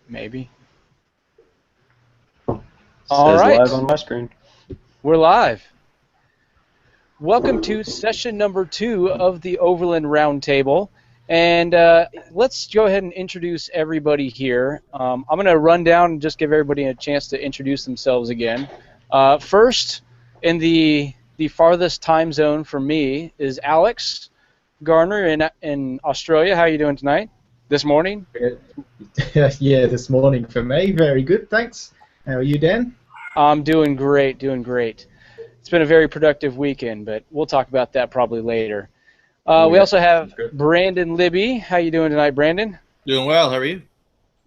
Maybe. Says All right. live on my screen. We're live. Welcome to session number 2 of the Overland Roundtable. And let's go ahead and introduce everybody here. I'm going to run down and just give everybody a chance to introduce themselves again. First, in the farthest time zone for me is Alex Garner in Australia. How are you doing tonight? This morning? Yeah, this morning for me. Very good, thanks. How are you, Dan? I'm doing great, doing great. It's been a very productive weekend, but we'll talk about that probably later. We also have Brandon Libby. How you doing tonight, Brandon? Doing well. How are you?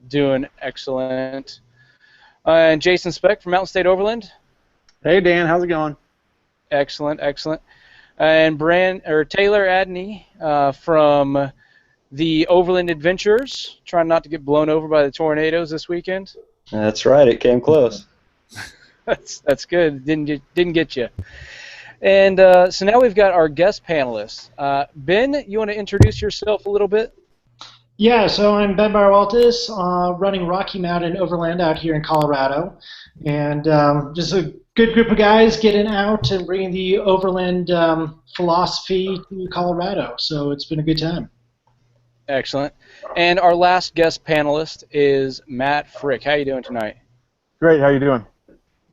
Doing excellent. And Jason Speck from Mountain State Overland. Hey, Dan. How's it going? Excellent, excellent. And Taylor Adney from the Overland Adventures, trying not to get blown over by the tornadoes this weekend. That's right. It came close. That's good. Didn't get you. And so now we've got our guest panelists. Ben, you want to introduce yourself a little bit? Yeah, so I'm Ben Barwaltis, running Rocky Mountain Overland out here in Colorado. And just a good group of guys getting out and bringing the Overland philosophy to Colorado. So it's been a good time. Excellent. And our last guest panelist is Matt Frick. How you doing tonight? Great. How you doing?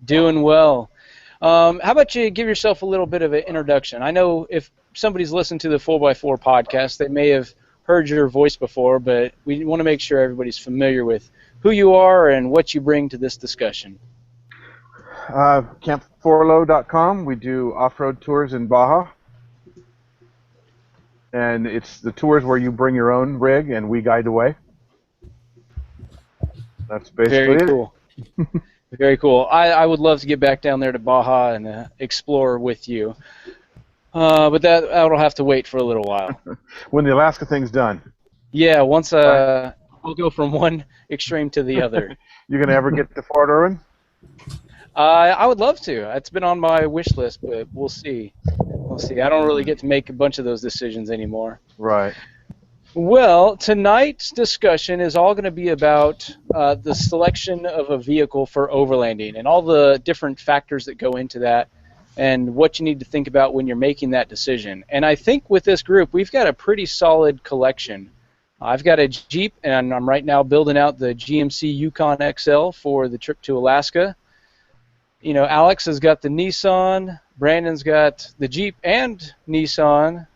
Doing well. How about you give yourself a little bit of an introduction? I know if somebody's listened to the 4x4 podcast, they may have heard your voice before, but we want to make sure everybody's familiar with who you are and what you bring to this discussion. Camp4low.com. We do off-road tours in Baja. And it's the tours where you bring your own rig and we guide the way. That's basically Very cool. Very cool. I would love to get back down there to Baja and explore with you. But that'll have to wait for a little while. When the Alaska thing's done. Yeah, once we'll go from one extreme to the other. You going to ever get to Fort Irwin? I would love to. It's been on my wish list, but we'll see. We'll see. I don't really get to make a bunch of those decisions anymore. Right. Well, tonight's discussion is all going to be about the selection of a vehicle for overlanding and all the different factors that go into that and what you need to think about when you're making that decision. And I think with this group, we've got a pretty solid collection. I've got a Jeep, and I'm right now building out the GMC Yukon XL for the trip to Alaska. You know, Alex has got the Nissan, Brandon's got the Jeep and Nissan.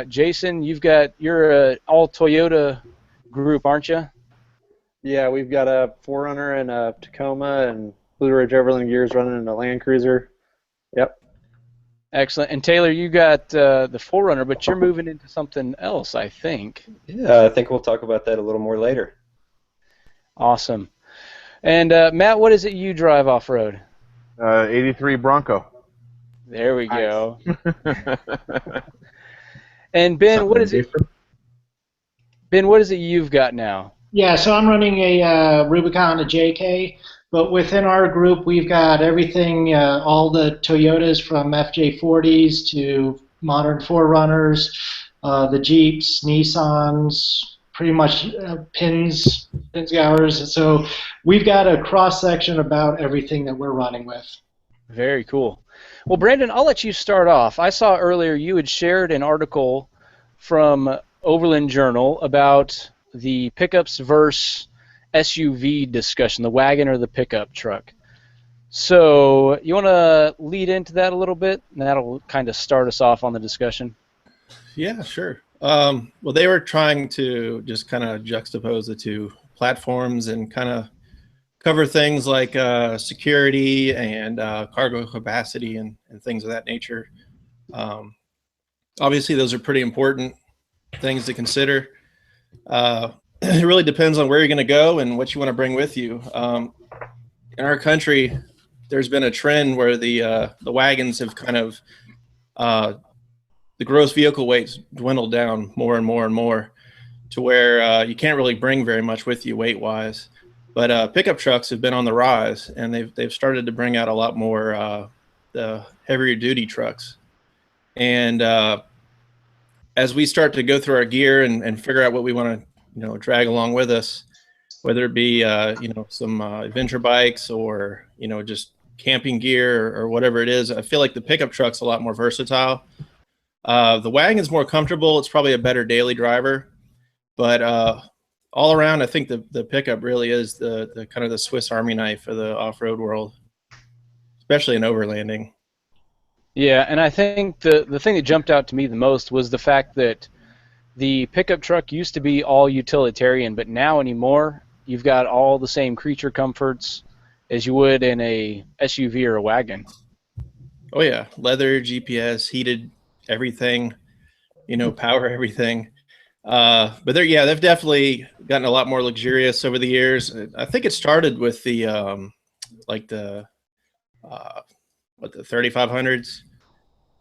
Jason, you're an all Toyota group, aren't you? Yeah, we've got a 4Runner and a Tacoma and Blue Ridge Overland Gears running in a Land Cruiser. Yep. Excellent. And Taylor, you got the 4Runner, but you're moving into something else, I think. Yeah, I think we'll talk about that a little more later. Awesome. And Matt, what is it you drive off-road? 83 Bronco. There we go. And Ben, what is it you've got now? Yeah, so I'm running a Rubicon, a JK, but within our group we've got everything, all the Toyotas from FJ40s to modern 4Runners, the Jeeps, Nissans, pretty much Pinzgauers. So we've got a cross-section about everything that we're running with. Very cool. Well, Brandon, I'll let you start off. I saw earlier you had shared an article from Overland Journal about the pickups versus SUV discussion, the wagon or the pickup truck. So you want to lead into that a little bit, and that'll kind of start us off on the discussion? Yeah, sure. Well, they were trying to just kind of juxtapose the two platforms and kind of cover things like security and cargo capacity and things of that nature. Obviously, those are pretty important things to consider. It really depends on where you're going to go and what you want to bring with you. In our country, there's been a trend where the wagons have kind of the gross vehicle weights dwindled down more and more and more to where you can't really bring very much with you weight-wise. But pickup trucks have been on the rise, and they've started to bring out a lot more the heavier duty trucks. And as we start to go through our gear and figure out what we want to drag along with us, whether it be some adventure bikes or just camping gear or whatever it is. I feel like the pickup truck's a lot more versatile. The wagon's more comfortable. It's probably a better daily driver, but all around, I think the pickup really is the kind of the Swiss Army knife of the off-road world, especially in overlanding. Yeah, and I think the thing that jumped out to me the most was the fact that the pickup truck used to be all utilitarian, but now anymore, you've got all the same creature comforts as you would in a SUV or a wagon. Oh yeah, leather, GPS, heated everything, power everything. But they've definitely gotten a lot more luxurious over the years. I think it started with the the 3500s,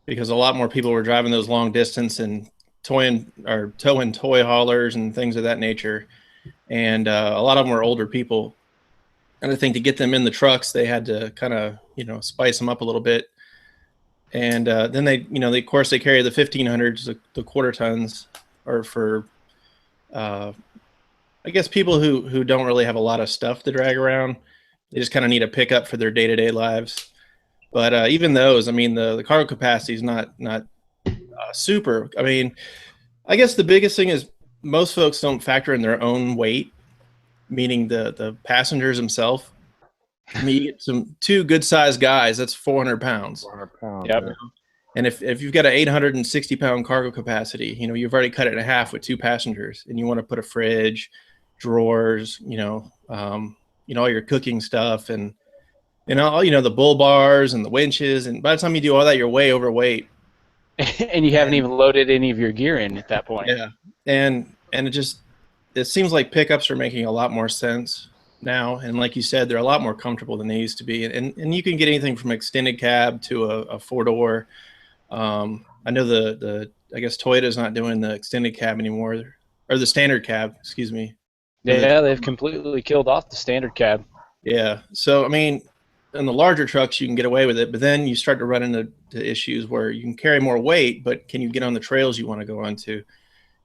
because a lot more people were driving those long distance and towing toy haulers and things of that nature. And a lot of them were older people. And I think to get them in the trucks, they had to kind of, spice them up a little bit. And then they of course, they carry the 1500s, the quarter tons, or for, I guess, people who don't really have a lot of stuff to drag around. They just kind of need a pickup for their day-to-day lives. But even those, I mean, the cargo capacity is not super. I mean, I guess the biggest thing is most folks don't factor in their own weight, meaning the passengers themselves. I mean, you get two good-sized guys, that's 400 pounds. 400 pounds. Yep. Yeah. And if you've got an 860-pound cargo capacity, you've already cut it in half with two passengers, and you want to put a fridge, drawers, all your cooking stuff, and the bull bars and the winches, and by the time you do all that, you're way overweight. And you haven't even loaded any of your gear in at that point. Yeah, and it seems like pickups are making a lot more sense now, and like you said, they're a lot more comfortable than they used to be, and you can get anything from extended cab to a four-door. I know I guess Toyota's not doing the extended cab anymore, or the standard cab, excuse me. Yeah, they've completely killed off the standard cab. Yeah, so I mean, in the larger trucks you can get away with it, but then you start to run into issues where you can carry more weight, but can you get on the trails you want to go onto?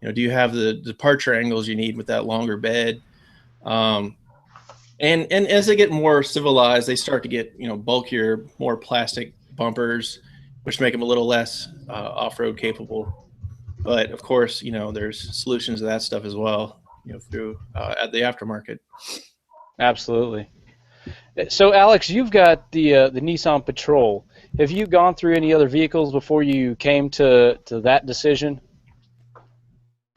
Do you have the departure angles you need with that longer bed? And as they get more civilized, they start to get bulkier, more plastic bumpers, which make them a little less off-road capable. But of course, there's solutions to that stuff as well, through at the aftermarket. Absolutely. So, Alex, you've got the Nissan Patrol. Have you gone through any other vehicles before you came to that decision?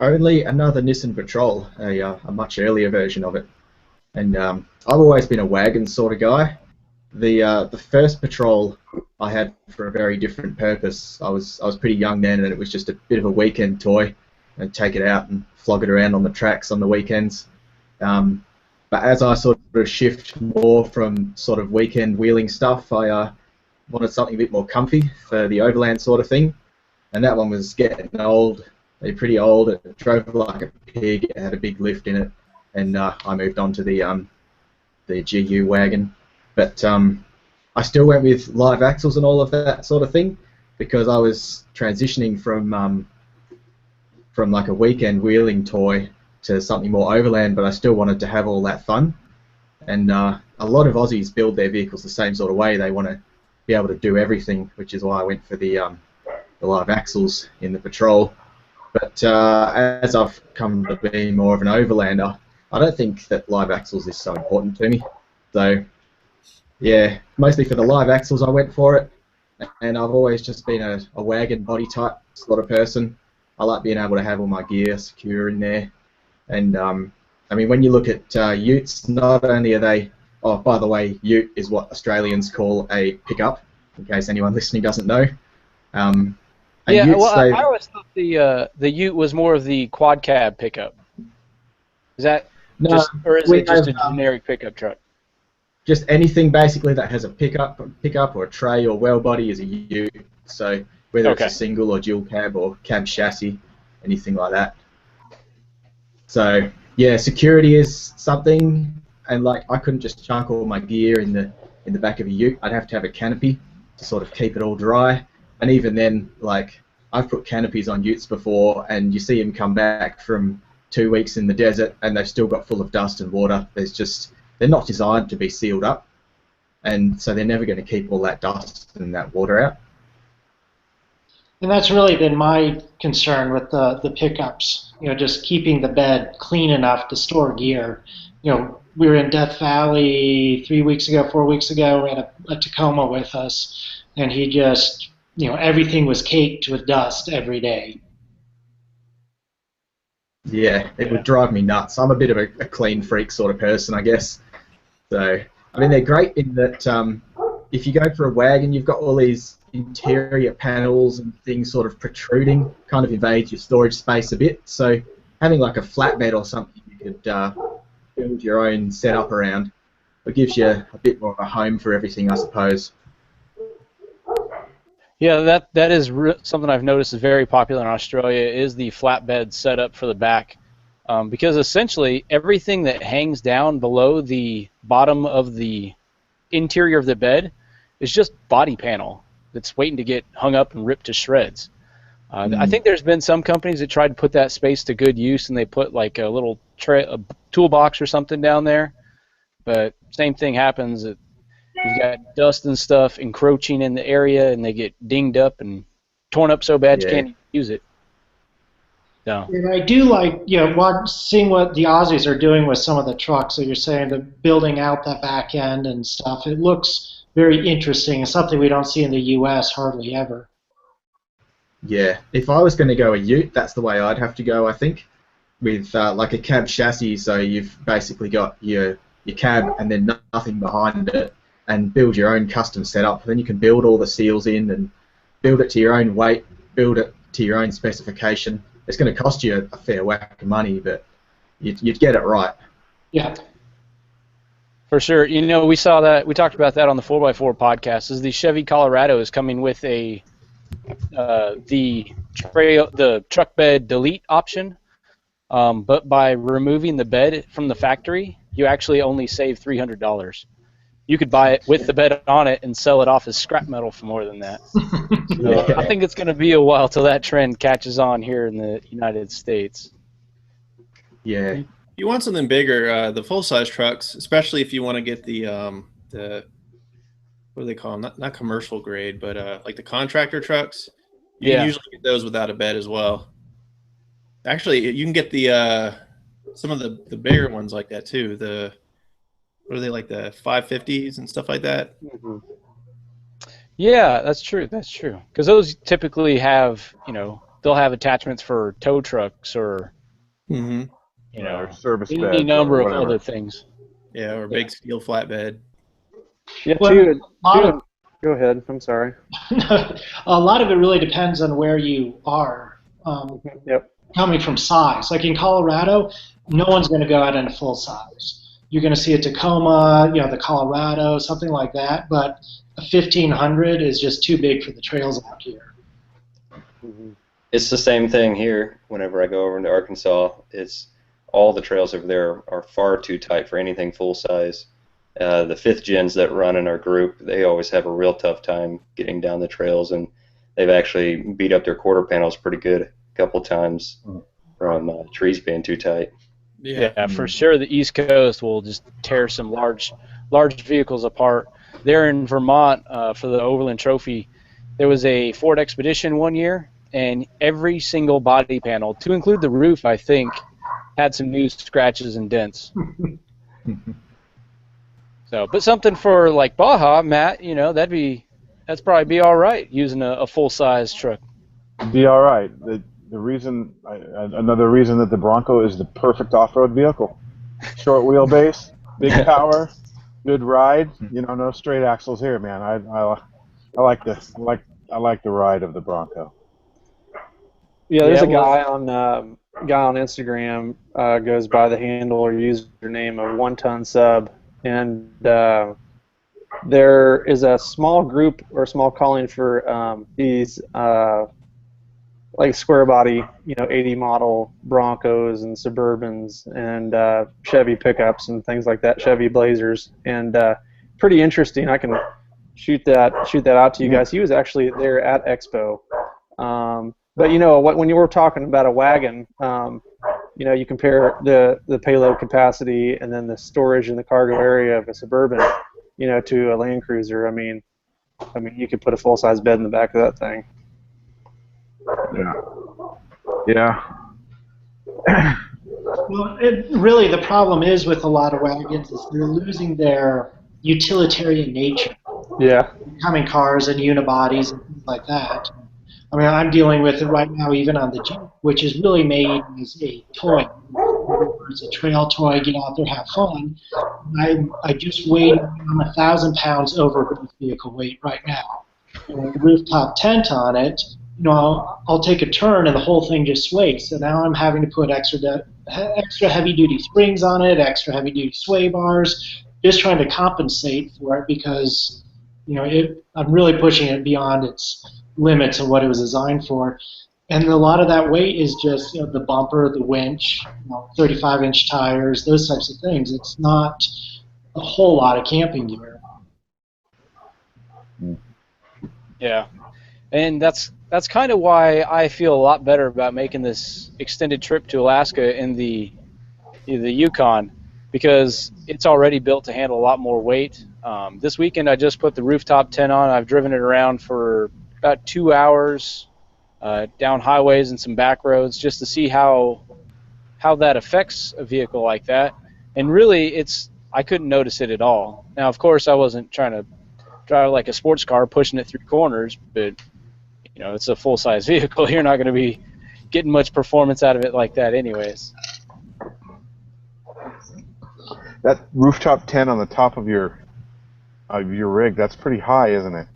Only another Nissan Patrol, a much earlier version of it. And I've always been a wagon sort of guy. The first Patrol I had for a very different purpose. I was pretty young then, and it was just a bit of a weekend toy. I'd take it out and flog it around on the tracks on the weekends. But as I sort of shift more from sort of weekend wheeling stuff, I wanted something a bit more comfy for the overland sort of thing. And that one was getting old, pretty old. It drove like a pig. It had a big lift in it. And I moved on to the GU wagon. But I still went with live axles and all of that sort of thing, because I was transitioning from like a weekend wheeling toy to something more overland, but I still wanted to have all that fun. And a lot of Aussies build their vehicles the same sort of way. They want to be able to do everything, which is why I went for the live axles in the Patrol. But as I've come to be more of an overlander, I don't think that live axles is so important to me. So, yeah, mostly for the live axles I went for it. And I've always just been a wagon body type sort of person. I like being able to have all my gear secure in there. And, I mean, when you look at utes, not only are they... Oh, by the way, ute is what Australians call a pickup, in case anyone listening doesn't know. Yeah, utes, well, I always thought the ute was more of the quad cab pickup. Is that or is it just a generic pickup truck? Just anything basically that has a pickup or a tray or well body is a ute. So whether it's a single or dual cab or cab chassis, anything like that. So yeah, security is something, and like I couldn't just chunk all my gear in the back of a ute. I'd have to have a canopy to sort of keep it all dry. And even then, like I've put canopies on utes before, and you see them come back from 2 weeks in the desert and they've still got full of dust and water. They're not designed to be sealed up, and so they're never going to keep all that dust and that water out. And that's really been my concern with the pickups, just keeping the bed clean enough to store gear. We were in Death Valley 4 weeks ago, we had a Tacoma with us, and he just, everything was caked with dust every day. Yeah, it would drive me nuts. I'm a bit of a clean freak sort of person, I guess. So, I mean, they're great in that if you go for a wagon, you've got all these interior panels and things sort of protruding, kind of invades your storage space a bit. So having like a flatbed or something you could build your own setup around, it gives you a bit more of a home for everything, I suppose. Yeah, that is something I've noticed is very popular in Australia, is the flatbed setup for the back. Because essentially everything that hangs down below the bottom of the interior of the bed is just body panel that's waiting to get hung up and ripped to shreds. I think there's been some companies that tried to put that space to good use, and they put like a little a toolbox or something down there, but same thing happens. You've got dust and stuff encroaching in the area, and they get dinged up and torn up so bad you can't use it. So. And I do like, seeing what the Aussies are doing with some of the trucks that you're saying, the building out that back end and stuff. It looks very interesting. It's something we don't see in the U.S. hardly ever. Yeah, if I was going to go a ute, that's the way I'd have to go, I think, with like a cab chassis. So you've basically got your cab and then nothing behind it, and build your own custom setup. Then you can build all the seals in and build it to your own weight, build it to your own specification. It's going to cost you a fair whack of money, but you'd get it right. Yeah. For sure. We saw that. We talked about that on the 4x4 podcast. Is the Chevy Colorado is coming with the truck bed delete option, but by removing the bed from the factory, you actually only save $300. You could buy it with the bed on it and sell it off as scrap metal for more than that. So I think it's going to be a while till that trend catches on here in the United States. Yeah. You want something bigger, the full-size trucks, especially if you want to get the what do they call them? Not commercial grade, but like the contractor trucks. You can usually get those without a bed as well. Actually, you can get the some of the bigger ones like that too. What are they, like the 550s and stuff like that? Mm-hmm. Yeah, that's true. That's true. Because those typically have, they'll have attachments for tow trucks or, or service any beds number or of whatever. other things. Yeah, or big steel flatbed. Yeah, Well, go ahead. I'm sorry. a lot of it really depends on where you are. Yep. Coming from size. Like in Colorado, no one's going to go out in a full size. You're going to see a Tacoma, the Colorado, something like that, but a 1500 is just too big for the trails out here. It's the same thing here. Whenever I go over into Arkansas, it's all the trails over there are far too tight for anything full size. The fifth gens that run in our group, they always have a real tough time getting down the trails, and they've actually beat up their quarter panels pretty good a couple times from trees being too tight. Yeah, for sure. The East Coast will just tear some large vehicles apart. There in Vermont, for the Overland Trophy, there was a Ford Expedition one year, and every single body panel, to include the roof, I think, had some new scratches and dents. So, but something for like Baja, Matt, that's probably be all right using a full size truck. Be all right. Another reason that the Bronco is the perfect off-road vehicle. Short wheelbase, big power, good ride. No straight axles here, man. I like the ride of the Bronco. Yeah, there's a guy on Instagram goes by the handle or username of 1 Ton Sub, and there is a small group or small calling for these like square body, 80 model Broncos and Suburbans and Chevy pickups and things like that, Chevy Blazers, and pretty interesting. I can shoot that out to you guys. He was actually there at Expo. But when you were talking about a wagon, you compare the payload capacity and then the storage in the cargo area of a Suburban, to a Land Cruiser. I mean, you could put a full-size bed in the back of that thing. Yeah. Well, really, the problem is with a lot of wagons is they're losing their utilitarian nature, Yeah. becoming cars and unibodies and things like that. I mean, I'm dealing with it right now, even on the Jeep, which is really made as a toy. It's a trail toy. Get out there, have fun. I just weighed 1,000 pounds over gross vehicle weight right now. And with a rooftop tent on it, I'll take a turn and the whole thing just sways. So now I'm having to put extra heavy-duty springs on it, extra heavy-duty sway bars, just trying to compensate for it because, I'm really pushing it beyond its limits of what it was designed for. And a lot of that weight is just the bumper, the winch, 35-inch tires, those types of things. It's not a whole lot of camping gear. Yeah, and that's kind of why I feel a lot better about making this extended trip to Alaska in the Yukon, because it's already built to handle a lot more weight. This weekend I just put the rooftop tent on. I've driven it around for about 2 hours down highways and some back roads just to see how that affects a vehicle like that. And really, I couldn't notice it at all. Now, of course, I wasn't trying to drive like a sports car pushing it through corners, but it's a full-size vehicle. You're not going to be getting much performance out of it like that anyways. That rooftop tent on the top of your rig, that's pretty high, isn't it?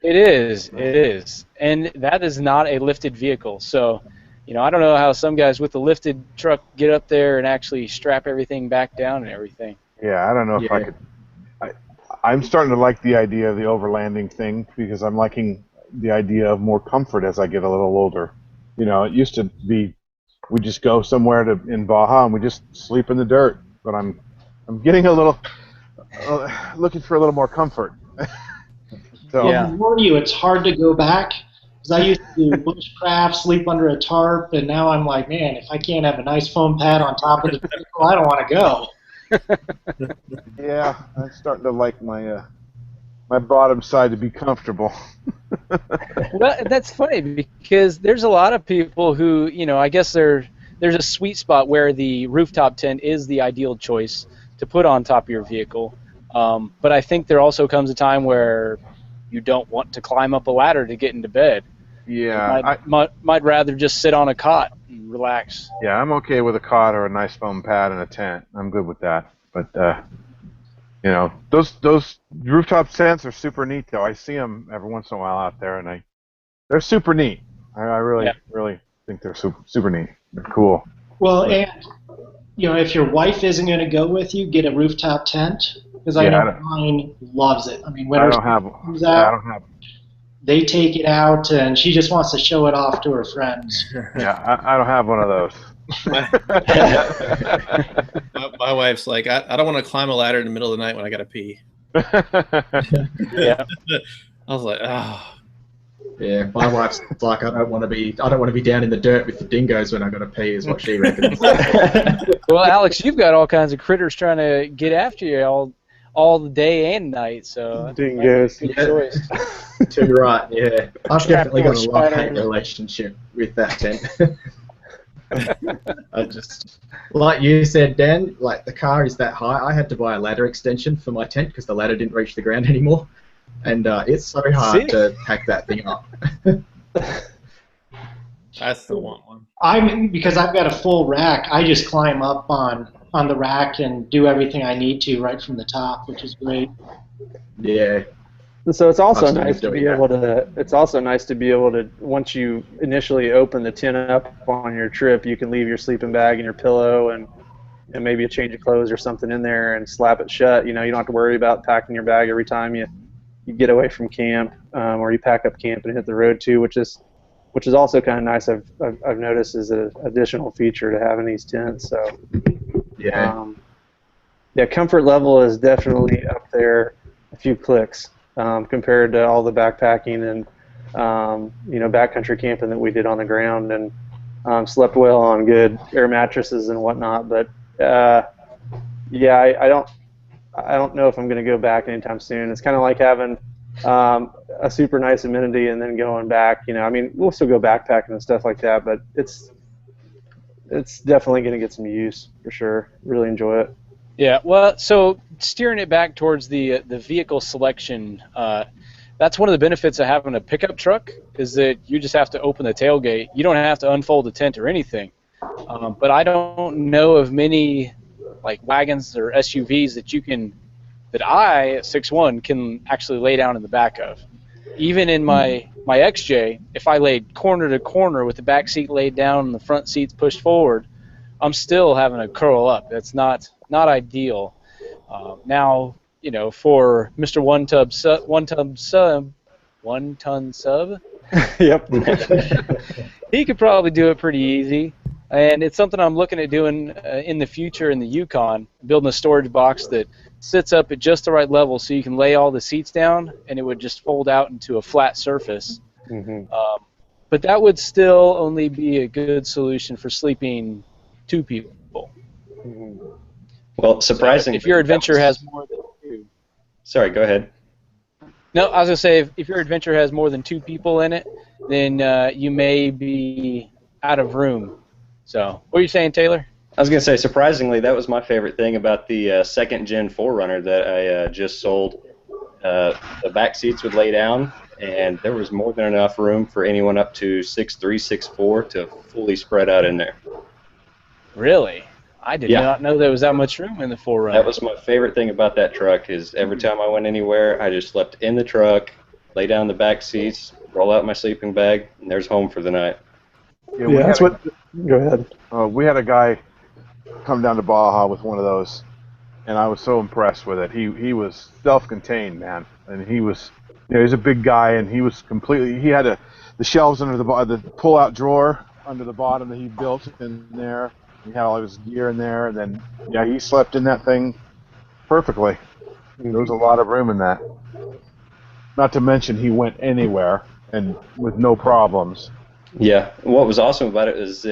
It is. And that is not a lifted vehicle. So, I don't know how some guys with the lifted truck get up there and actually strap everything back down and everything. Yeah, I don't know if I could. I'm starting to like the idea of the overlanding thing because I'm liking the idea of more comfort as I get a little older. It used to be we just go somewhere in Baja and we just sleep in the dirt. But I'm getting a little looking for a little more comfort. So I warn you, it's hard to go back because I used to do bushcraft, sleep under a tarp, and now I'm like, man, if I can't have a nice foam pad on top of the vehicle, I don't want to go. Yeah, I'm starting to like my bottom side to be comfortable. Well, that's funny because there's a lot of people who, I guess there's a sweet spot where the rooftop tent is the ideal choice to put on top of your vehicle. But I think there also comes a time where you don't want to climb up a ladder to get into bed. Yeah, might rather just sit on a cot and relax. Yeah, I'm okay with a cot or a nice foam pad and a tent. I'm good with that. But those rooftop tents are super neat, though. I see them every once in a while out there, and they're super neat. I really think they're super neat. They're cool. Well, and if your wife isn't going to go with you, get a rooftop tent because I know mine loves it. I mean, when I don't have them. They take it out, and she just wants to show it off to her friends. Yeah, I don't have one of those. My wife's like, I don't want to climb a ladder in the middle of the night when I got to pee. Yeah. I was like, oh. Yeah, my wife's like, I don't want to be down in the dirt with the dingoes when I got to pee, is what she reckons. Well, Alex, you've got all kinds of critters trying to get after you all the day and night, so dingoes. Good choice. Too right, yeah. I've definitely got a love-hate relationship with that tent. I just, like you said, Dan, like the car is that high. I had to buy a ladder extension for my tent because the ladder didn't reach the ground anymore. And it's so hard to pack that thing up. I still want one. Because I've got a full rack, I just climb up on the rack and do everything I need to right from the top, which is great. Yeah. So it's also nice to be able to. It's also nice to be able to. Once you initially open the tent up on your trip, you can leave your sleeping bag and your pillow and maybe a change of clothes or something in there and slap it shut. You don't have to worry about packing your bag every time you get away from camp or you pack up camp and hit the road too, which is also kind of nice. I've noticed is an additional feature to having these tents. So yeah, comfort level is definitely up there a few clicks. Compared to all the backpacking and backcountry camping that we did on the ground, and Slept well on good air mattresses and whatnot. But yeah, I don't know if I'm going to go back anytime soon. It's kind of like having a super nice amenity and then going back. I mean, we'll still go backpacking and stuff like that, but it's definitely going to get some use for sure. Really enjoy it. Yeah, well, so steering it back towards the vehicle selection, that's one of the benefits of having a pickup truck is that you just have to open the tailgate. You don't have to unfold the tent or anything. But I don't know of many like wagons or SUVs that I at 6'1" can actually lay down in the back of. Even in my XJ, if I laid corner to corner with the back seat laid down and the front seats pushed forward, I'm still having to curl up. That's not ideal. Now, for Mr. One ton sub, Yep. he could probably do it pretty easy. And it's something I'm looking at doing in the future in the Yukon, building a storage box that sits up at just the right level so you can lay all the seats down and it would just fold out into a flat surface. Mm-hmm. But that would still only be a good solution for sleeping 2 people. Mm-hmm. Well, surprisingly, if your adventure has more than 2. Sorry, go ahead. No, I was going to say, if your adventure has more than 2 people in it, then you may be out of room. So, what are you saying, Taylor? I was going to say, surprisingly, that was my favorite thing about the second-gen 4Runner that I just sold. The back seats would lay down, and there was more than enough room for anyone up to 6'3", 6'4" to fully spread out in there. Really? I did not know there was that much room in the 4Runner. That was my favorite thing about that truck is every time I went anywhere, I just slept in the truck, lay down the back seats, roll out my sleeping bag, and there's home for the night. Yeah, that's what... Go ahead. We had a guy come down to Baja with one of those, and I was so impressed with it. He was self-contained, man, and he was, he's a big guy, and he was completely. He had the shelves under the pull-out drawer under the bottom that he built in there. He had all of his gear in there, and then he slept in that thing perfectly. There was a lot of room in that. Not to mention he went anywhere and with no problems. Yeah, what was awesome about it is,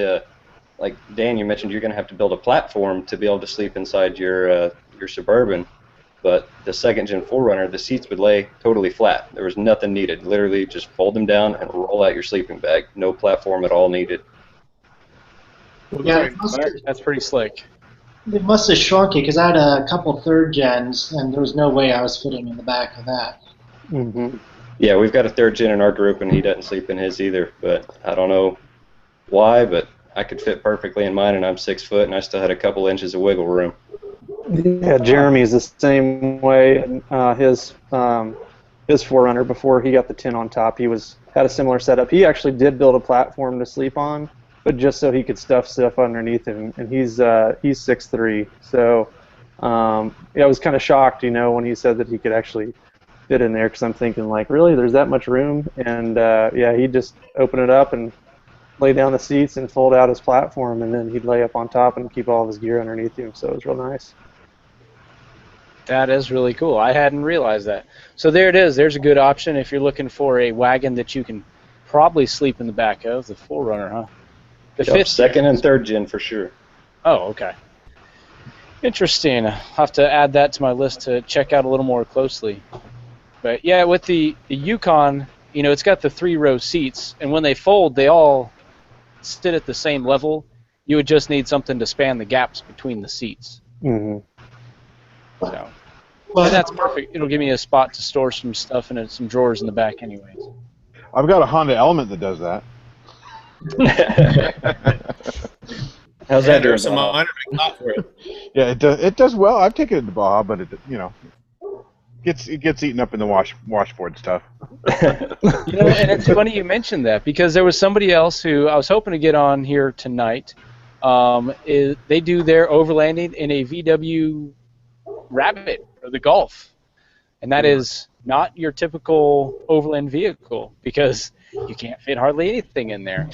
like Dan, you mentioned you're going to have to build a platform to be able to sleep inside your Suburban, but the second-gen 4Runner, the seats would lay totally flat. There was nothing needed. Literally just fold them down and roll out your sleeping bag. No platform at all needed. Yeah, That's pretty slick. it must have shrunk it because I had a couple third gens, and there was no way I was fitting in the back of that. Mm-hmm. Yeah, we've got a third gen in our group, and he doesn't sleep in his either. But I don't know why, but I could fit perfectly in mine, and I'm 6 foot, and I still had a couple inches of wiggle room. Yeah, Jeremy's the same way. His 4Runner, before he got the tin on top, he had a similar setup. He actually did build a platform to sleep on, but just so he could stuff stuff underneath him. And he's 6'3", so I was kind of shocked, when he said that he could actually fit in there, because I'm thinking, like, really, there's that much room? And he'd just open it up and lay down the seats and fold out his platform, and then he'd lay up on top and keep all of his gear underneath him. So it was real nice. That is really cool. I hadn't realized that. So there it is. There's a good option if you're looking for a wagon that you can probably sleep in the back of, the 4Runner, huh? The fifth, second and third gen for sure. Oh, okay. Interesting. I'll have to add that to my list to check out a little more closely. But yeah, with the Yukon, it's got the 3-row seats, and when they fold, they all sit at the same level. You would just need something to span the gaps between the seats. Mm-hmm. So, and that's perfect. It'll give me a spot to store some stuff in some drawers in the back anyways. I've got a Honda Element that does that. How's that doing? There's some minor not for it. Yeah, it does well. I've taken it to Baja, but it gets eaten up in the washboard stuff. And it's funny you mentioned that, because there was somebody else who I was hoping to get on here tonight. They do their overlanding in a VW Rabbit, or the Golf, and that is not your typical overland vehicle, because you can't fit hardly anything in there.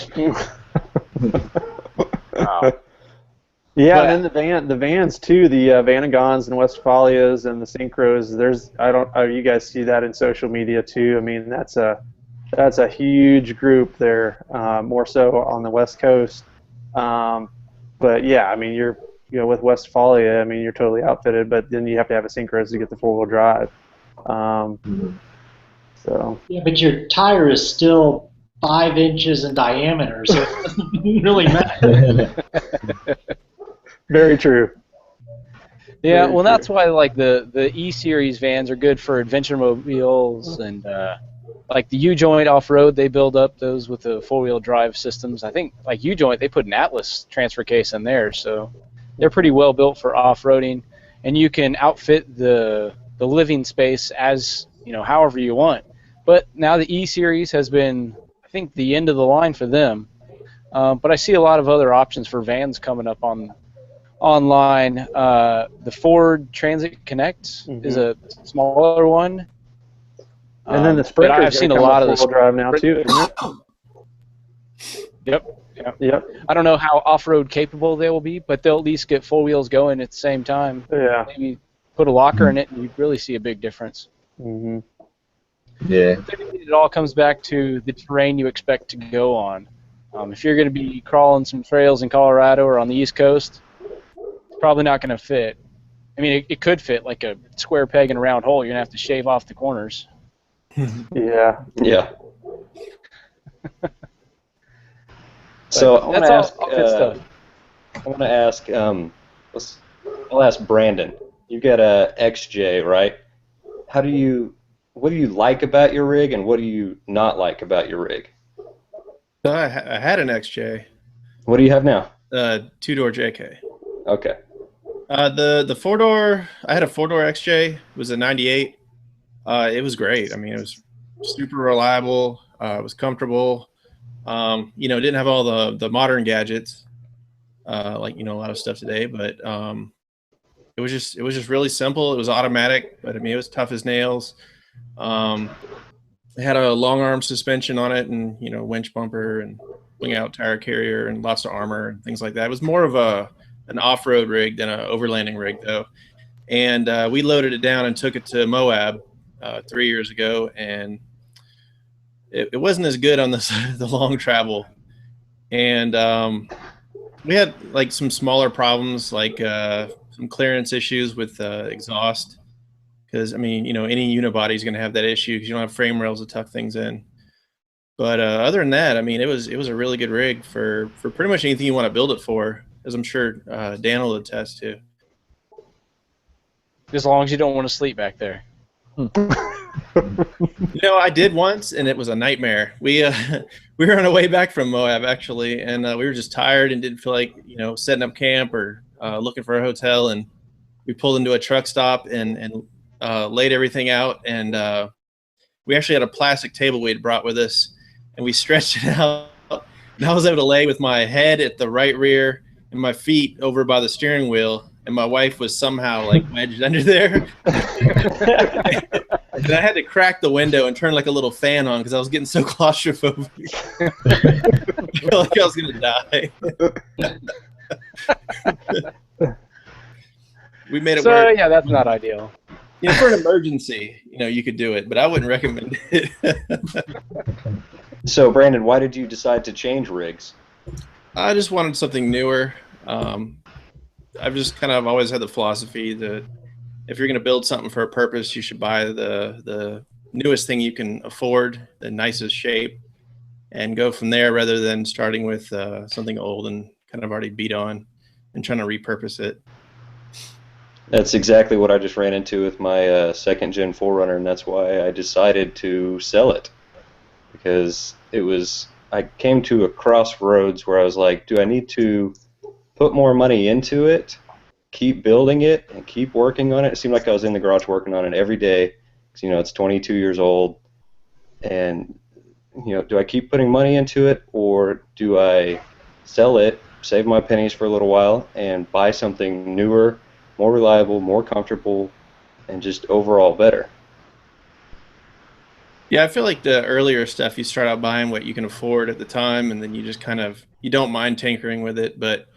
Wow. Yeah, and then the vans too, the Vanagons and Westphalias and the Synchros. You guys see that in social media too. I mean, that's a huge group there, more so on the West Coast. But yeah, I mean, with Westfalia, I mean, you're totally outfitted, but then you have to have a synchros to get the 4-wheel drive. So Yeah, but your tire is still 5 inches in diameter, so it doesn't really matter. very true. Yeah, Very well, true. that's why like the E series vans are good for adventure mobiles and like the U joint off road. They build up those with the 4-wheel drive systems. I think like U joint they put an Atlas transfer case in there, so they're pretty well built for off roading, and you can outfit the living space as however you want. But now the E series has been, I think, the end of the line for them. But I see a lot of other options for vans coming up online. The Ford Transit Connect is a smaller one. And then the But Sprinter's I've seen a gonna come lot with of the 4-wheel drive now too, isn't it? Yep. I don't know how off-road capable they will be, but they'll at least get 4 wheels going at the same time. Yeah. Maybe put a locker in it, and you really see a big difference. Mm-hmm. Yeah. It all comes back to the terrain you expect to go on. If you're going to be crawling some trails in Colorado or on the East Coast, it's probably not going to fit. I mean, it could fit like a square peg in a round hole. You're going to have to shave off the corners. Yeah. Yeah. So I want That's to all ask. good stuff. I want to ask. I'll ask Brandon. You got a XJ, right? What do you like about your rig, and what do you not like about your rig? So I had an XJ, What do you have now? 2-door JK. Okay. The 4-door, I had a 4-door XJ. It was a 98. It was great. I mean, it was super reliable. It was comfortable. It didn't have all the modern gadgets, like a lot of stuff today, but it was just really simple. It was automatic, but I mean, it was tough as nails. It had a long arm suspension on it, and winch bumper and swing out tire carrier and lots of armor and things like that. It was more of an off-road rig than an overlanding rig, though. And we loaded it down and took it to Moab 3 years ago, and it wasn't as good on the long travel. And we had like some smaller problems, like some clearance issues with exhaust. Because, I mean, any unibody is going to have that issue because you don't have frame rails to tuck things in. But other than that, I mean, it was a really good rig for pretty much anything you want to build it for, as I'm sure Dan will attest to. As long as you don't want to sleep back there. I did once, and it was a nightmare. We were on our way back from Moab, actually, and we were just tired and didn't feel like setting up camp or looking for a hotel. And we pulled into a truck stop and laid everything out, and we actually had a plastic table we'd brought with us, and we stretched it out, and I was able to lay with my head at the right rear and my feet over by the steering wheel, and my wife was somehow like wedged under there. And I had to crack the window and turn like a little fan on because I was getting so claustrophobic. I felt like I was going to die. We made it So work. yeah, that's not ideal. For an emergency, you could do it, but I wouldn't recommend it. So, Brandon, why did you decide to change rigs? I just wanted something newer. I've just kind of always had the philosophy that if you're going to build something for a purpose, you should buy the newest thing you can afford, the nicest shape, and go from there rather than starting with something old and kind of already beat on and trying to repurpose it. That's exactly what I just ran into with my second gen 4Runner, and that's why I decided to sell it. Because I came to a crossroads where I was like, do I need to put more money into it, keep building it, and keep working on it? It seemed like I was in the garage working on it every day, because it's 22 years old, and do I keep putting money into it, or do I sell it, save my pennies for a little while, and buy something newer, more reliable, more comfortable, and just overall better? Yeah, I feel like the earlier stuff, you start out buying what you can afford at the time, and then you just you don't mind tinkering with it. But,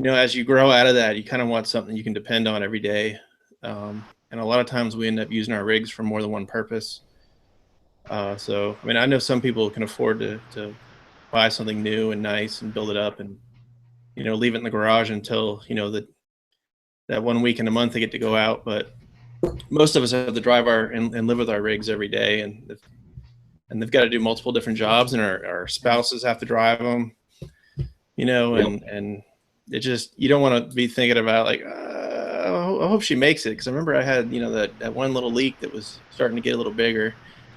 as you grow out of that, you kind of want something you can depend on every day. And a lot of times we end up using our rigs for more than one purpose. So, I mean, I know some people can afford to buy something new and nice and build it up and leave it in the garage until that 1 week in a month they get to go out. But most of us have to drive and live with our rigs every day, and they've got to do multiple different jobs, and our spouses have to drive them, and it just, you don't want to be thinking about like, I hope she makes it, because I remember I had that one little leak that was starting to get a little bigger.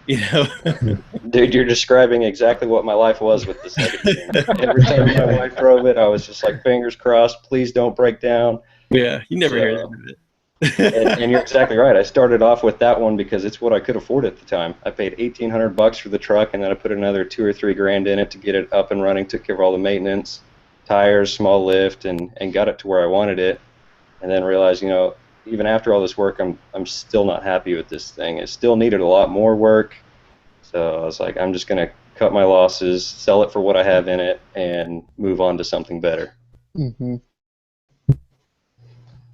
Dude, you're describing exactly what my life was with the second thing. Every time my wife drove it, I was just like, fingers crossed, please don't break down. Yeah, you never hear that of it. and you're exactly right. I started off with that one because it's what I could afford at the time. I paid $1,800 for the truck, and then I put another $2 or $3 grand in it to get it up and running. Took care of all the maintenance, tires, small lift, and got it to where I wanted it. And then realized, even after all this work, I'm still not happy with this thing. It still needed a lot more work. So I was like, I'm just gonna cut my losses, sell it for what I have in it, and move on to something better. Mm-hmm.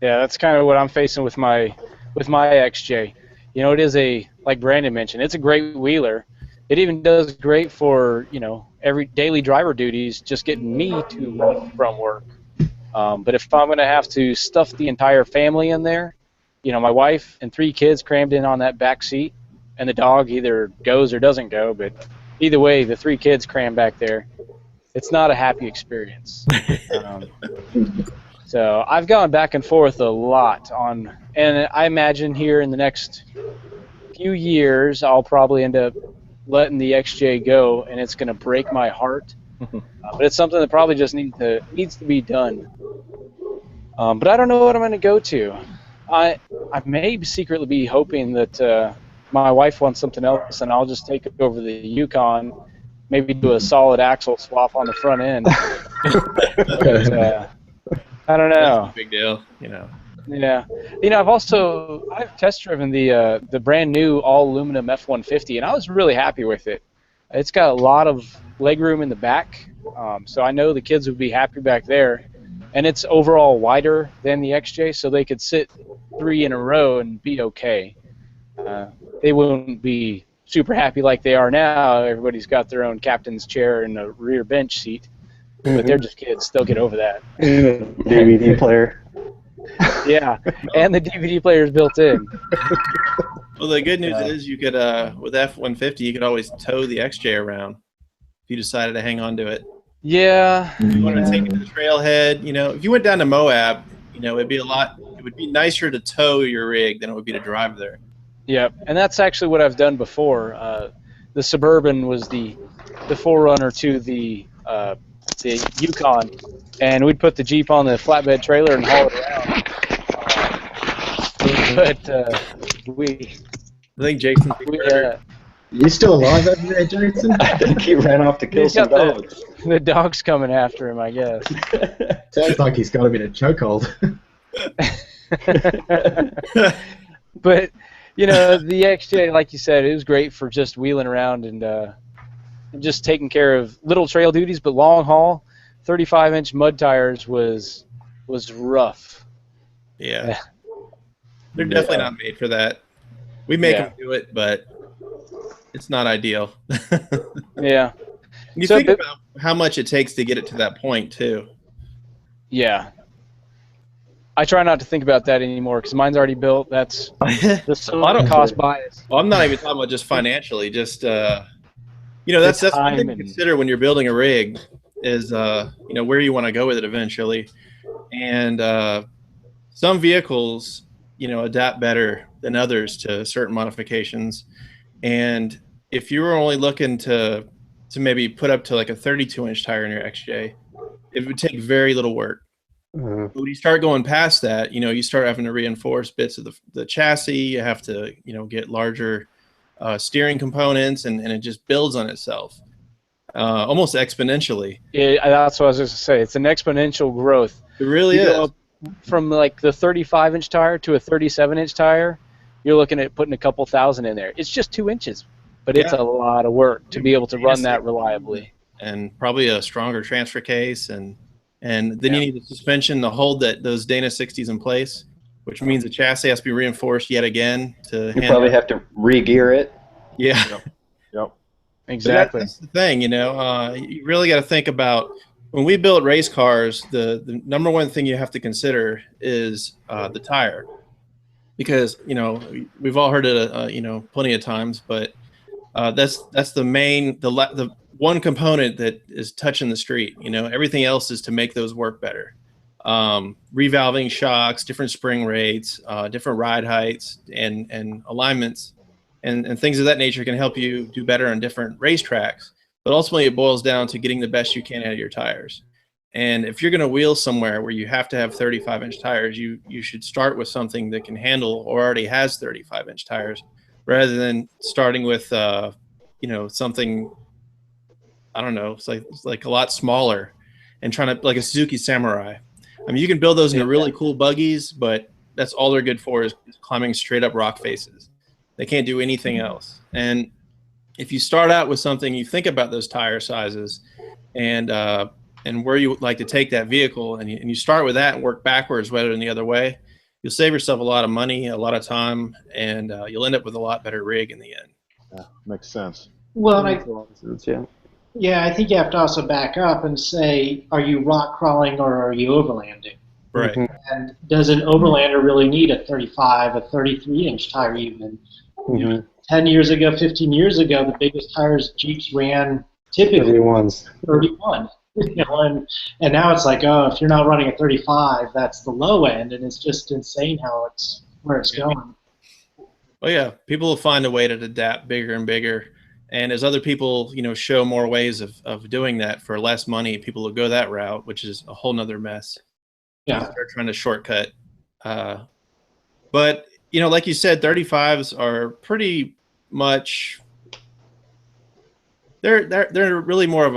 Yeah, that's kind of what I'm facing with my XJ. It is like Brandon mentioned, it's a great wheeler. It even does great for every daily driver duties, just getting me to and from work. But if I'm going to have to stuff the entire family in there, my wife and 3 kids crammed in on that back seat, and the dog either goes or doesn't go, but either way, the 3 kids crammed back there. It's not a happy experience. So I've gone back and forth a lot and I imagine here in the next few years, I'll probably end up letting the XJ go, and it's going to break my heart. But it's something that probably just needs to be done. But I don't know what I'm going to go to. I may secretly be hoping that my wife wants something else, and I'll just take over the Yukon, maybe do a solid axle swap on the front end. But, I don't know. That's a big deal, Yeah, I've test driven the brand new all aluminum F-150, and I was really happy with it. It's got a lot of leg room in the back, so I know the kids would be happy back there. And it's overall wider than the XJ, so they could sit 3 in a row and be okay. They wouldn't be super happy like they are now. Everybody's got their own captain's chair and a rear bench seat, but they're just kids. They'll get over that. DVD player. Yeah, and the DVD player is built in. Well, the good news is you could, with F-150, you could always tow the XJ around if you decided to hang on to it. Yeah. If you wanted to take it to the trailhead, if you went down to Moab, it would be nicer to tow your rig than it would be to drive there. Yep, and that's actually what I've done before. The Suburban was the forerunner to the Yukon, and we'd put the Jeep on the flatbed trailer and haul it around. I think Jason. You still alive over there, Jason? I think he ran off to kill some dogs. The dog's coming after him, I guess. Sounds like he's got a bit of chokehold. But, the XJ, like you said, it was great for just wheeling around and just taking care of little trail duties, but long haul, 35-inch mud tires was rough. Yeah. They're definitely not made for that. We make them do it, but it's not ideal. Yeah. You think about how much it takes to get it to that point, too. Yeah. I try not to think about that anymore because mine's already built. That's the cost bias. Well, I'm not even talking about just financially. Just that's one thing to consider when you're building a rig is where you want to go with it eventually. And some vehicles adapt better than others to certain modifications. And if you were only looking to maybe put up to like a 32-inch tire in your XJ, it would take very little work. But when you start going past that, you start having to reinforce bits of the chassis. You have to, get larger steering components, and it just builds on itself almost exponentially. Yeah, that's what I was just going to say. It's an exponential growth. It really is. Go up from like the 35-inch tire to a 37-inch tire, you're looking at putting a couple thousand in there. It's just 2 inches, but it's a lot of work to be able to run that reliably. And probably a stronger transfer case, and then you need the suspension to hold those Dana 60s in place, which means the chassis has to be reinforced yet again. You probably have to re-gear it. Yeah. Yep. Exactly. That's the thing, you really got to think about when we build race cars, the number one thing you have to consider is the tire, because we've all heard it plenty of times, but that's the one component that is touching the street. Everything else is to make those work better. Revalving shocks, different spring rates, different ride heights, and alignments, and things of that nature can help you do better on different racetracks. But ultimately, it boils down to getting the best you can out of your tires. And if you're going to wheel somewhere where you have to have 35-inch tires, you should start with something that can handle or already has 35-inch tires, rather than starting with something, I don't know, it's like a lot smaller, and trying to, like a Suzuki Samurai. I mean, you can build those into really cool buggies, but that's all they're good for is climbing straight up rock faces. They can't do anything else. And if you start out with something, you think about those tire sizes and where you would like to take that vehicle, and you start with that and work backwards rather than the other way, you'll save yourself a lot of money, a lot of time, and you'll end up with a lot better rig in the end. Yeah, makes sense. Well, Yeah. I think you have to also back up and say, are you rock crawling or are you overlanding? Right. And does an overlander really need a 35, a 33-inch tire even? 10 years ago, 15 years ago, the biggest tires Jeeps ran typically 31. And now it's like, oh, if you're not running a 35, that's the low end, and it's just insane where it's going. Well, yeah, people will find a way to adapt bigger and bigger. And as other people, show more ways of doing that for less money, people will go that route, which is a whole nother mess. Yeah. They're trying to shortcut. But, like you said, 35s are pretty much, they're really more of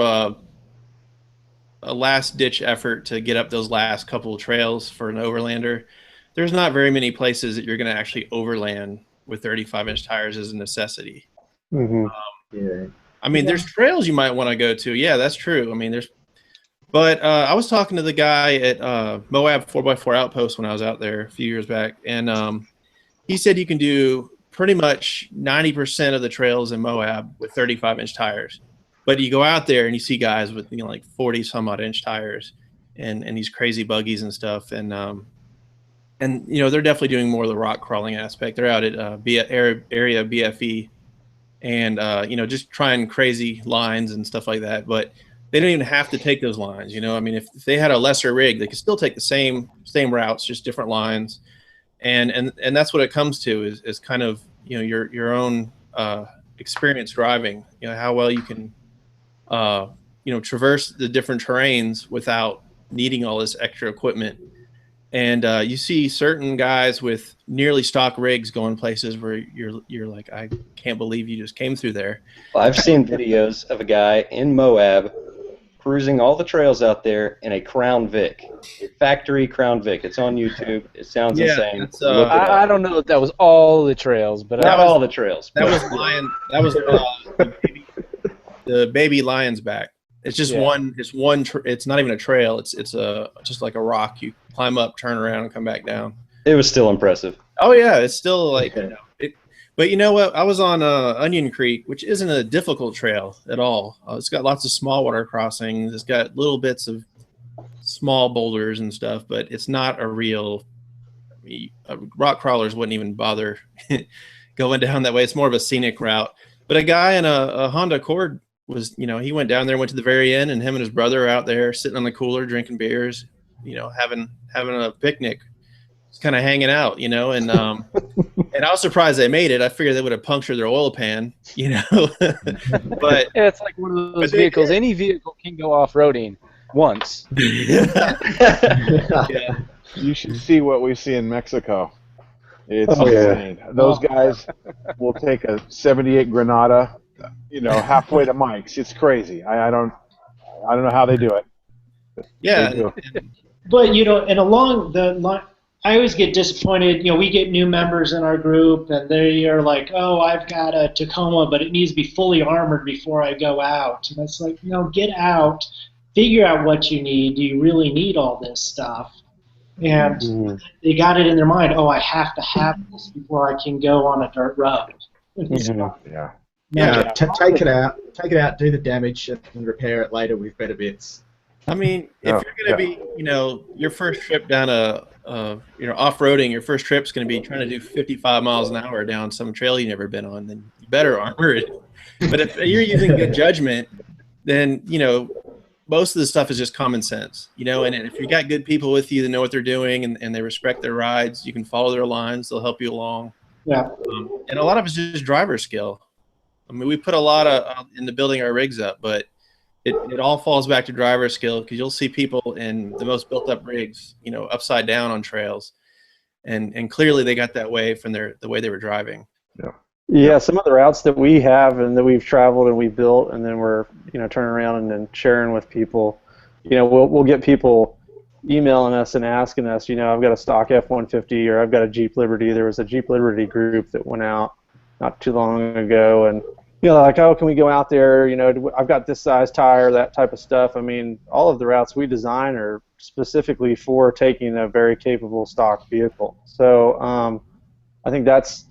a last-ditch effort to get up those last couple of trails for an overlander. There's not very many places that you're going to actually overland with 35-inch tires as a necessity. Yeah. I mean, there's trails you might want to go to. Yeah, that's true. I mean, but I was talking to the guy at Moab 4x4 Outpost when I was out there a few years back, and he said you can do pretty much 90% of the trails in Moab with 35-inch tires. But you go out there and you see guys with like 40 some odd inch tires and these crazy buggies and stuff, and they're definitely doing more of the rock crawling aspect. They're out at area BFE. And just trying crazy lines and stuff like that, but they don't even have to take those lines. I mean, if they had a lesser rig, they could still take the same routes, just different lines, and that's what it comes to is kind of your own experience driving. How well you can traverse the different terrains without needing all this extra equipment. And you see certain guys with nearly stock rigs going places where you're like, I can't believe you just came through there. Well, I've seen videos of a guy in Moab cruising all the trails out there in a Crown Vic, a factory Crown Vic. It's on YouTube. It sounds insane. I don't know if that was all the trails, but not all the trails. That was Lion. That was the baby Lion's back. It's just one. It's one. It's not even a trail. It's just like a rock. You climb up, turn around, and come back down. It was still impressive. Oh yeah, it's still like But you know what? I was on Onion Creek, which isn't a difficult trail at all. It's got lots of small water crossings. It's got little bits of small boulders and stuff, but it's not a real. Rock crawlers wouldn't even bother going down that way. It's more of a scenic route. But a guy in a Honda Accord was, he went down there, went to the very end, and him and his brother are out there sitting on the cooler, drinking beers, having a picnic, just kind of hanging out, and and I was surprised they made it. I figured they would have punctured their oil pan, but it's like one of those vehicles. Any vehicle can go off-roading once. Yeah. You should see what we see in Mexico. It's insane. Those guys will take a 78 Granada, halfway to Mike's. It's crazy. I don't know how they do it. Yeah. But and along the line, I always get disappointed. We get new members in our group, and they are like, "Oh, I've got a Tacoma, but it needs to be fully armored before I go out." And it's like, get out, figure out what you need. Do you really need all this stuff? And they got it in their mind. Oh, I have to have this before I can go on a dirt road. Take it out, do the damage, and repair it later with better bits. I mean, if Oh, you're going to be, your first trip down off-roading, your first trip's going to be trying to do 55 miles an hour down some trail you've never been on, then you better armor it. But if you're using good judgment, then, most of the stuff is just common sense, and if you got good people with you that know what they're doing and they respect their rides, you can follow their lines. They'll help you along. Yeah. And a lot of it's just driver skill. I mean, we put a lot of into building our rigs up, but it all falls back to driver skill, because you'll see people in the most built up rigs, upside down on trails. And clearly they got that way from the way they were driving. Yeah, some of the routes that we have and that we've traveled and we've built, and then we're turning around and then sharing with people. We'll get people emailing us and asking us, I've got a stock F-150 or I've got a Jeep Liberty. There was a Jeep Liberty group that went out not too long ago, and like, oh, can we go out there? I've got this size tire, that type of stuff. I mean, all of the routes we design are specifically for taking a very capable stock vehicle. So I think that's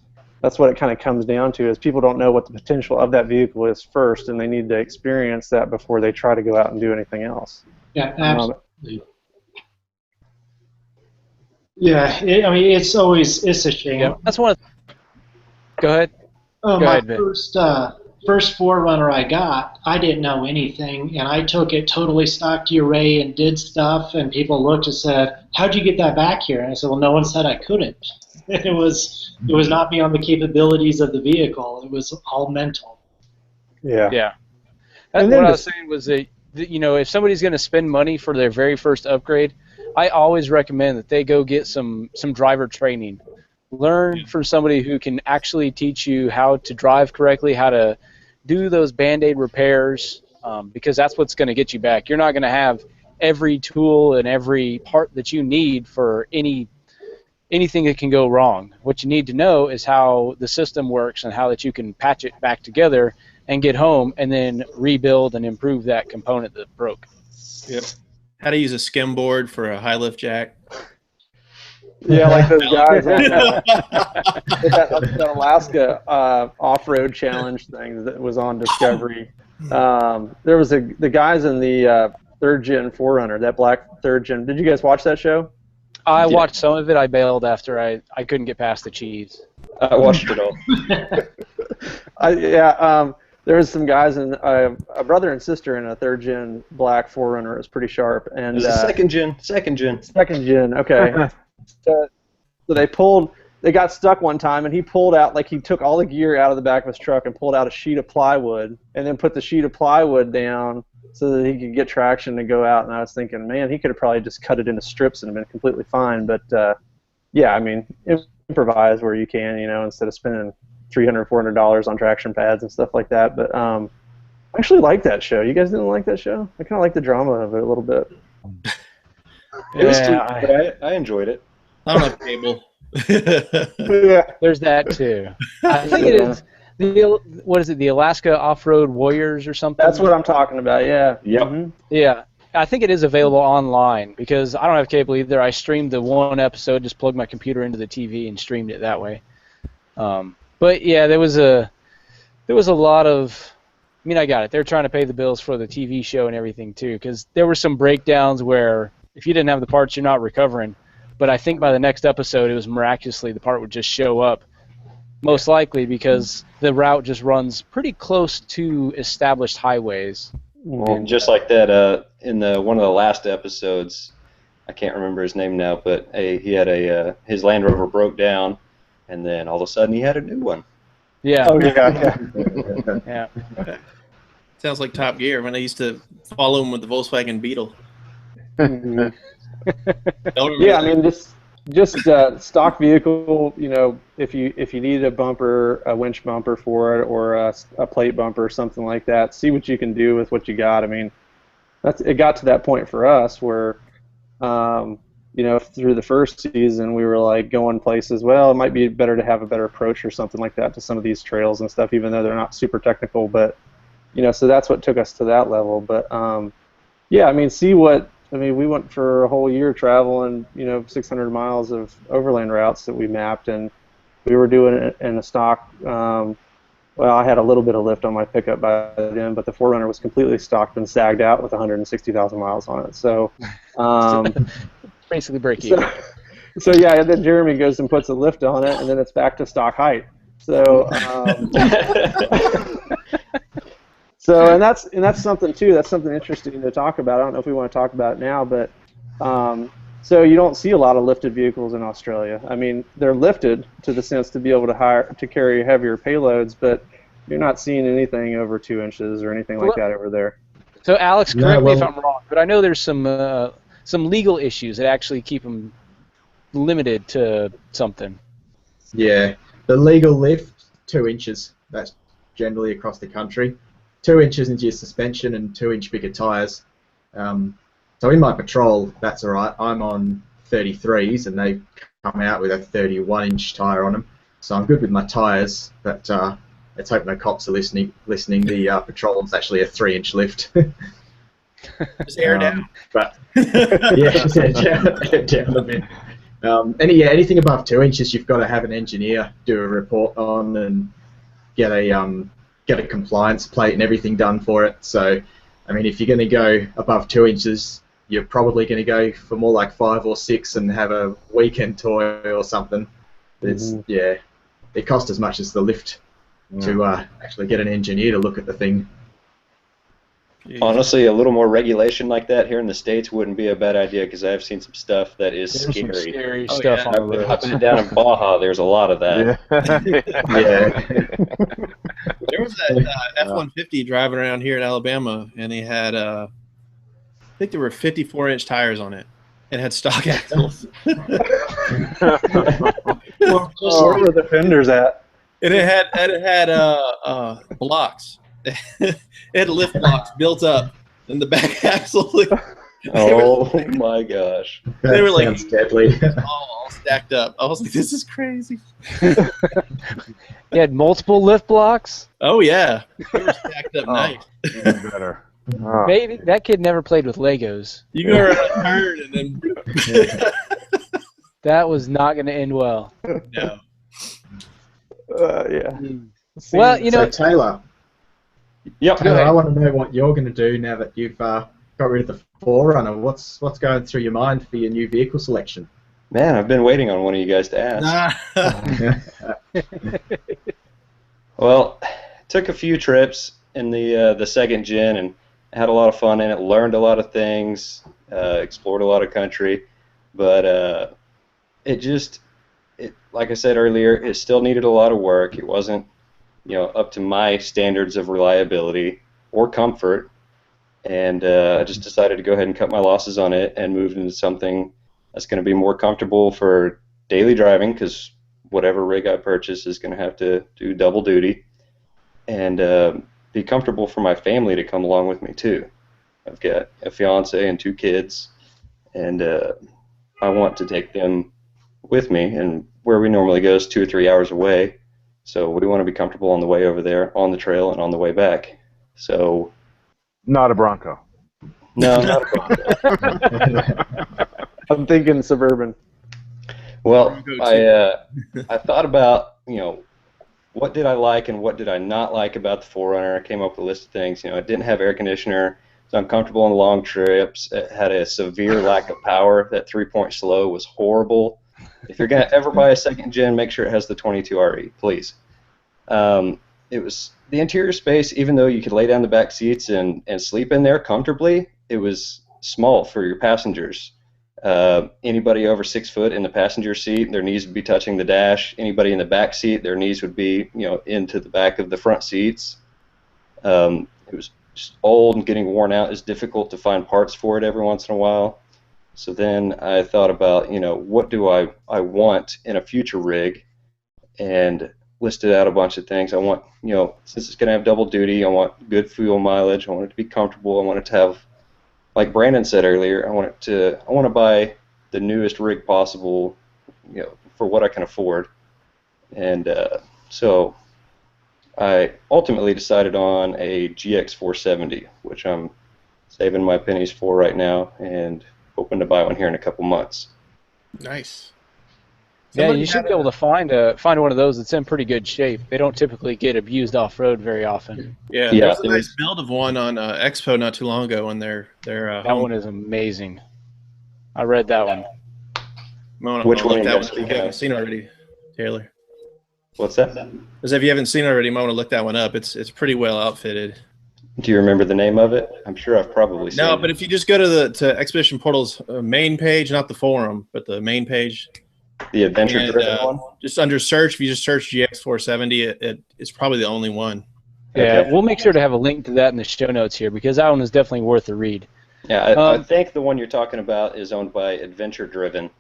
what it kind of comes down to, is people don't know what the potential of that vehicle is first, and they need to experience that before they try to go out and do anything else. Yeah, absolutely. It's a shame. Yeah, that's one. Go ahead. My first 4Runner I got, I didn't know anything, and I took it totally stock to array and did stuff, and people looked and said, "How'd you get that back here?" And I said, "Well, no one said I couldn't." It was not beyond the capabilities of the vehicle. It was all mental. Yeah. Yeah. That's what I was saying was that, if somebody's going to spend money for their very first upgrade, I always recommend that they go get some driver training. Learn from somebody who can actually teach you how to drive correctly, how to do those Band-Aid repairs, because that's what's going to get you back. You're not going to have every tool and every part that you need for anything that can go wrong. What you need to know is how the system works and how that you can patch it back together and get home and then rebuild and improve that component that broke. Yep. How to use a skimboard for a high lift jack. Yeah, like those guys on that Alaska off-road challenge thing that was on Discovery. There was the guys in the third-gen 4Runner, that black third-gen. Did you guys watch that show? I watched some of it. I bailed after I couldn't get past the cheese. I watched it all. There was some guys in a brother and sister in a third-gen black 4Runner. It was pretty sharp. And it was a second gen. Second gen, okay. So they got stuck one time, and he pulled out, like, he took all the gear out of the back of his truck and pulled out a sheet of plywood, and then put the sheet of plywood down so that he could get traction to go out. And I was thinking, man, he could have probably just cut it into strips and been completely fine. But yeah, I mean, improvise where you can, instead of spending $300, $400 on traction pads and stuff like that. But I actually liked that show. You guys didn't like that show? I kind of like the drama of it a little bit. I enjoyed it. I don't have cable. Yeah. There's that too. I think it is the Alaska Off-Road Warriors or something? That's what I'm talking about, yeah. Yep. Mm-hmm. Yeah. I think it is available online because I don't have cable either. I streamed the one episode, just plugged my computer into the TV and streamed it that way. But yeah, there was a lot of, I mean, I got it. They're trying to pay the bills for the TV show and everything too, because there were some breakdowns where if you didn't have the parts, you're not recovering. But I think by the next episode, it was miraculously the part would just show up, most likely because the route just runs pretty close to established highways. And just like that, in one of the last episodes, I can't remember his name now, but he had his Land Rover broke down, and then all of a sudden he had a new one. Yeah. Oh yeah. Yeah. Sounds like Top Gear when I used to follow him with the Volkswagen Beetle. Yeah, I mean, just stock vehicle. If you need a bumper, a winch bumper for it, or a plate bumper, something like that, see what you can do with what you got. I mean, it got to that point for us where, through the first season we were like going places. Well, it might be better to have a better approach or something like that to some of these trails and stuff, even though they're not super technical. But so that's what took us to that level. But yeah, I mean, we went for a whole year traveling, 600 miles of overland routes that we mapped, and we were doing it in a stock, well, I had a little bit of lift on my pickup by then, but the 4Runner was completely stocked and sagged out with 160,000 miles on it. So, basically break even. So yeah, and then Jeremy goes and puts a lift on it, and then it's back to stock height. So, and that's something too. That's something interesting to talk about. I don't know if we want to talk about it now, but so you don't see a lot of lifted vehicles in Australia. I mean, they're lifted to the sense to be able to carry heavier payloads, but you're not seeing anything over 2 inches or anything like that over there. So Alex, correct me if I'm wrong, but I know there's some legal issues that actually keep them limited to something. Yeah, the legal lift, 2 inches. That's generally across the country. 2 inches into your suspension and 2-inch bigger tyres. So in my patrol, that's all right. I'm on 33s, and they come out with a 31-inch tyre on them. So I'm good with my tyres, but let's hope no cops are listening. The patrol is actually a 3-inch lift. Just air down. But yeah, just air down a bit. Anything above 2 inches, you've got to have an engineer do a report on and get a compliance plate and everything done for it. So, I mean, if you're going to go above 2 inches, you're probably going to go for more like 5 or 6 and have a weekend toy or something. It's it costs as much as the lift to actually get an engineer to look at the thing. Honestly, a little more regulation like that here in the States wouldn't be a bad idea, because I've seen some stuff that is There's scary. some scary stuff on the road. Up and down in Baja, there's a lot of that. There was that F-150 driving around here in Alabama, and he had, I think there were 54-inch tires on it. It had stock axles. Where were the fenders at? And it had blocks. It had lift blocks built up in the back axle. Oh my gosh! They were like sounds deadly. all stacked up. I was like, "This is crazy." You had multiple lift blocks? Oh yeah, they were stacked up nice. Even better. Oh. Maybe that kid never played with Legos. You go around a turn and then. That was not going to end well. No. Yeah. Well, you know, So Taylor, Yep. Taylor, I want to know what you're going to do now that you've got rid of the 4Runner. What's going through your mind for your new vehicle selection? Man, I've been waiting on one of you guys to ask. Well, took a few trips in the second gen and had a lot of fun in it. Learned a lot of things, explored a lot of country, but it like I said earlier, it still needed a lot of work. It wasn't, up to my standards of reliability or comfort, and I just decided to go ahead and cut my losses on it and move into something that's going to be more comfortable for daily driving, because whatever rig I purchase is going to have to do double duty, and be comfortable for my family to come along with me too. I've got a fiance and 2 kids, and I want to take them with me, and where we normally go is 2 or 3 hours away, so we want to be comfortable on the way over there, on the trail, and on the way back. So, Not a Bronco. no, not a Bronco. I'm thinking Suburban. Well, I thought about, what did I like and what did I not like about the 4Runner. I came up with a list of things. It didn't have air conditioner, so I'm comfortable on long trips. It had a severe lack of power. That 3-point slow was horrible. If you're going to ever buy a second gen, make sure it has the 22RE, please. It was the interior space, even though you could lay down the back seats and sleep in there comfortably, it was small for your passengers. Anybody over 6 foot in the passenger seat, their knees would be touching the dash. Anybody in the back seat, their knees would be, into the back of the front seats. It was just old and getting worn out. It's difficult to find parts for it every once in a while. So then I thought about, what do I want in a future rig, and listed out a bunch of things. I want, since it's going to have double duty, I want good fuel mileage. I want it to be comfortable. I want it to have, like Brandon said earlier, I want to buy the newest rig possible, for what I can afford. And so I ultimately decided on a GX 470, which I'm saving my pennies for right now and hoping to buy one here in a couple months. Nice. Yeah, Somebody you should had be able to find one of those that's in pretty good shape. They don't typically get abused off-road very often. Yeah, Yeah, there was a it nice was- build of one on Expo not too long ago on their That home. one is amazing. I read that one. Which one Look are you that guys one if you thinking haven't of? seen already, Taylor. What's that? As if you haven't seen it already, you might want to look that one up. It's pretty well outfitted. Do you remember the name of it? I'm sure I've probably seen No, it. but if you just go to Expedition Portal's main page, not the forum, but the main page, The adventure and driven one? just under search, if you just search GX470, it's probably the only one. Yeah, Okay. we'll make sure to have a link to that in the show notes here because that one is definitely worth a read. Yeah, I think the one you're talking about is owned by Adventure Driven,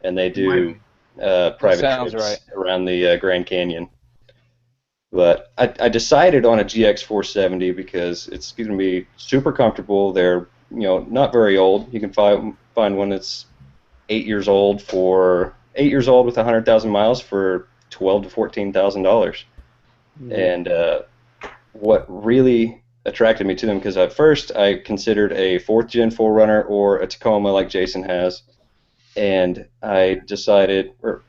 and they do private sounds trips right. around the Grand Canyon. But I decided on a GX470 because it's going to be super comfortable. They're not very old. You can find one that's 8 years old with 100,000 miles for $12,000 to $14,000. And what really attracted me to them, because at first I considered a 4th gen 4Runner or a Tacoma like Jason has, and I decided, or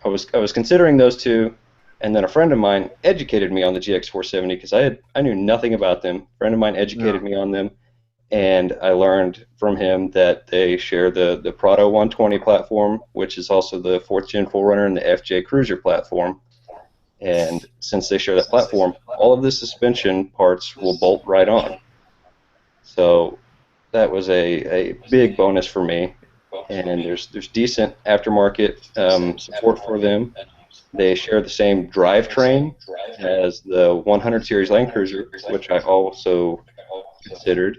I was considering those two, and then a friend of mine educated me on the GX470 because I knew nothing about them. A friend of mine educated me on them, and I learned from him that they share the Prado 120 platform, which is also the 4th gen 4Runner, and the FJ Cruiser platform. And since they share that platform, all of the suspension parts will bolt right on. So that was a big bonus for me. And there's decent aftermarket support for them. They share the same drivetrain as the 100 series Land Cruiser, which I also considered,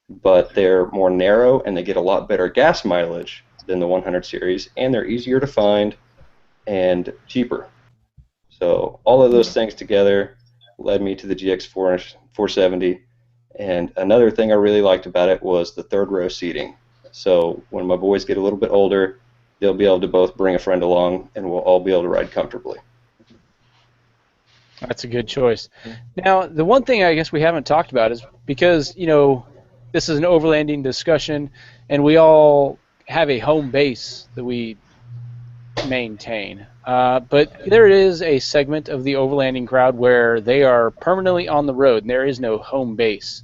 but they're more narrow and they get a lot better gas mileage than the 100 series, and they're easier to find and cheaper. So all of those things together led me to the GX470. And another thing I really liked about it was the third row seating. So when my boys get a little bit older, they'll be able to both bring a friend along, and we'll all be able to ride comfortably. That's a good choice. Now, the one thing I guess we haven't talked about is because, this is an overlanding discussion, and we all have a home base that we maintain. But there is a segment of the overlanding crowd where they are permanently on the road, and there is no home base.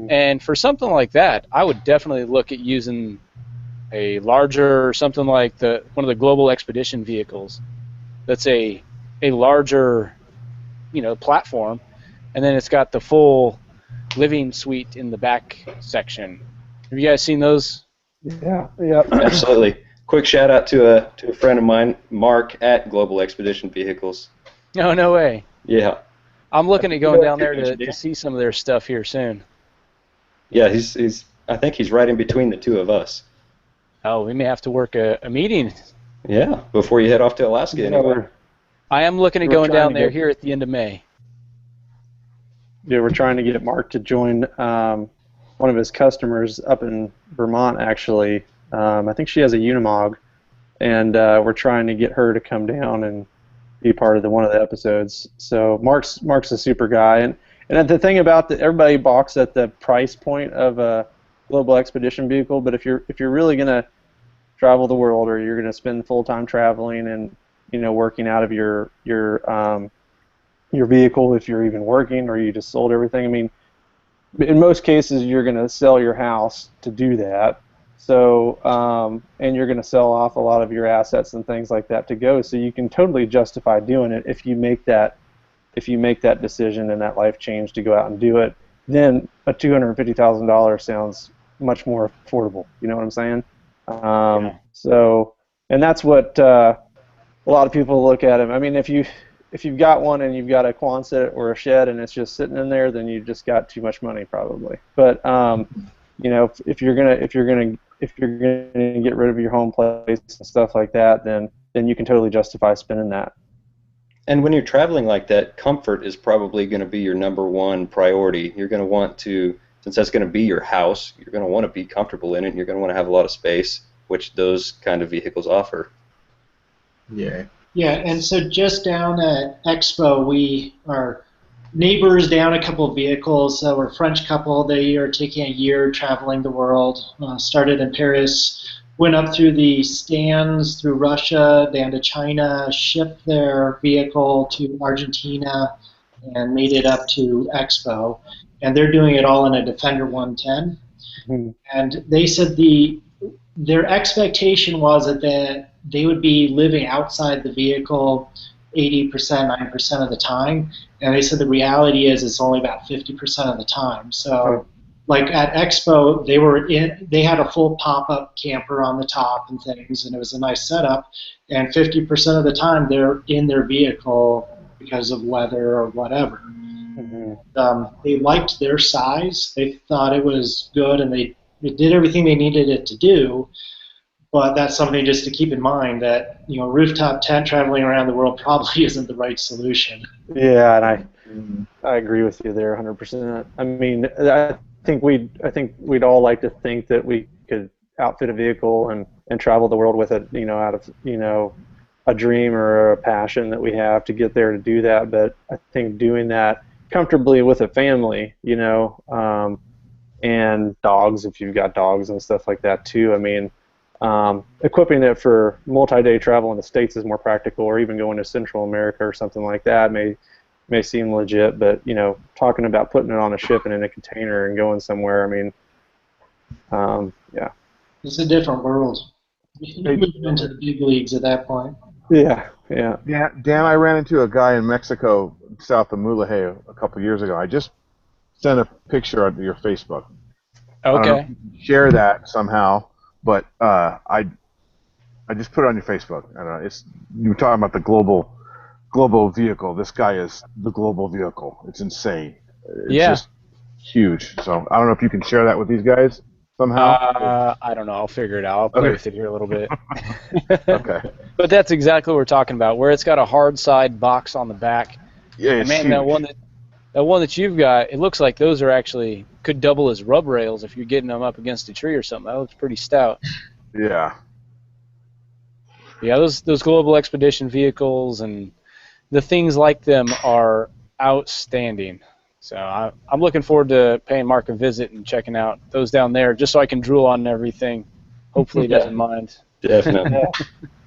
And for something like that, I would definitely look at using a larger, something like one of the global expedition vehicles. That's a larger, platform, and then it's got the full living suite in the back section. Have you guys seen those? Yeah. Absolutely. Quick shout out to a friend of mine, Mark at Global Expedition Vehicles. No, no way. Yeah. I'm looking at going down there to see some of their stuff here soon. Yeah, I think he's right in between the two of us. Oh, we may have to work a meeting. Yeah, before you head off to Alaska anyway. I am looking at We're going trying down to there get- here at the end of May. Yeah, we're trying to get Mark to join one of his customers up in Vermont, actually. I think she has a Unimog, and we're trying to get her to come down and be part of one of the episodes. So Mark's a super guy, and the thing about everybody balks at the price point of a global expedition vehicle, but if you're really gonna travel the world, or you're gonna spend full time traveling and working out of your vehicle, if you're even working or you just sold everything. I mean, in most cases, you're going to sell your house to do that. So, and you're going to sell off a lot of your assets and things like that to go. So you can totally justify doing it if you make that decision and that life change to go out and do it. Then a $250,000 sounds much more affordable. You know what I'm saying? So, and that's what a lot of people look at them. I mean, if you've got one and you've got a Quonset or a shed and it's just sitting in there, then you've just got too much money probably. But if you're gonna get rid of your home place and stuff like that, then you can totally justify spending that. And when you're traveling like that, comfort is probably going to be your number one priority. You're going to want to, since that's going to be your house, you're going to want to be comfortable in it, and you're going to want to have a lot of space, which those kind of vehicles offer. Yeah. Yeah, and so just down at Expo, our neighbors down a couple of vehicles. We're a French couple. They are taking a year traveling the world. Started in Paris, went up through the stands, through Russia, down to China, shipped their vehicle to Argentina, and made it up to Expo. And they're doing it all in a Defender 110. And they said their expectation was that they would be living outside the vehicle 80%, 90% of the time. And they said the reality is it's only about 50% of the time. So, like at Expo, they had a full pop-up camper on the top and things, and it was a nice setup. And 50% of the time they're in their vehicle because of weather or whatever. They liked their size. They thought it was good, and it did everything they needed it to do. But that's something just to keep in mind that rooftop tent traveling around the world probably isn't the right solution. Yeah, and I agree with you there 100%. I mean, I think we'd all like to think that we could outfit a vehicle and travel the world with it, out of a dream or a passion that we have to get there to do that. But I think doing that comfortably with a family, and dogs, if you've got dogs and stuff like that too. I mean, equipping it for multi-day travel in the States is more practical, or even going to Central America or something like that may seem legit, but talking about putting it on a ship and in a container and going somewhere, I mean, yeah. It's a different world. You move into the big leagues at that point. Yeah. Dan, I ran into a guy in Mexico, south of Mulahey, a couple years ago. I just sent a picture on your Facebook. Okay. I don't know if you can share that somehow, but I just put it on your Facebook. I don't know. You were talking about the global vehicle. This guy is the global vehicle. It's insane. It's just huge. So I don't know if you can share that with these guys somehow. I don't know. I'll figure it out. I'll play with it here a little bit. Okay. But that's exactly what we're talking about, where it's got a hard side box on the back. Yeah, it's man, huge. that one that you've got, it looks like those are actually could double as rub rails if you're getting them up against a tree or something. That looks pretty stout. Yeah. Yeah, those global expedition vehicles and the things like them are outstanding. So I'm looking forward to paying Mark a visit and checking out those down there, just so I can drool on everything. Hopefully he doesn't mind. Definitely.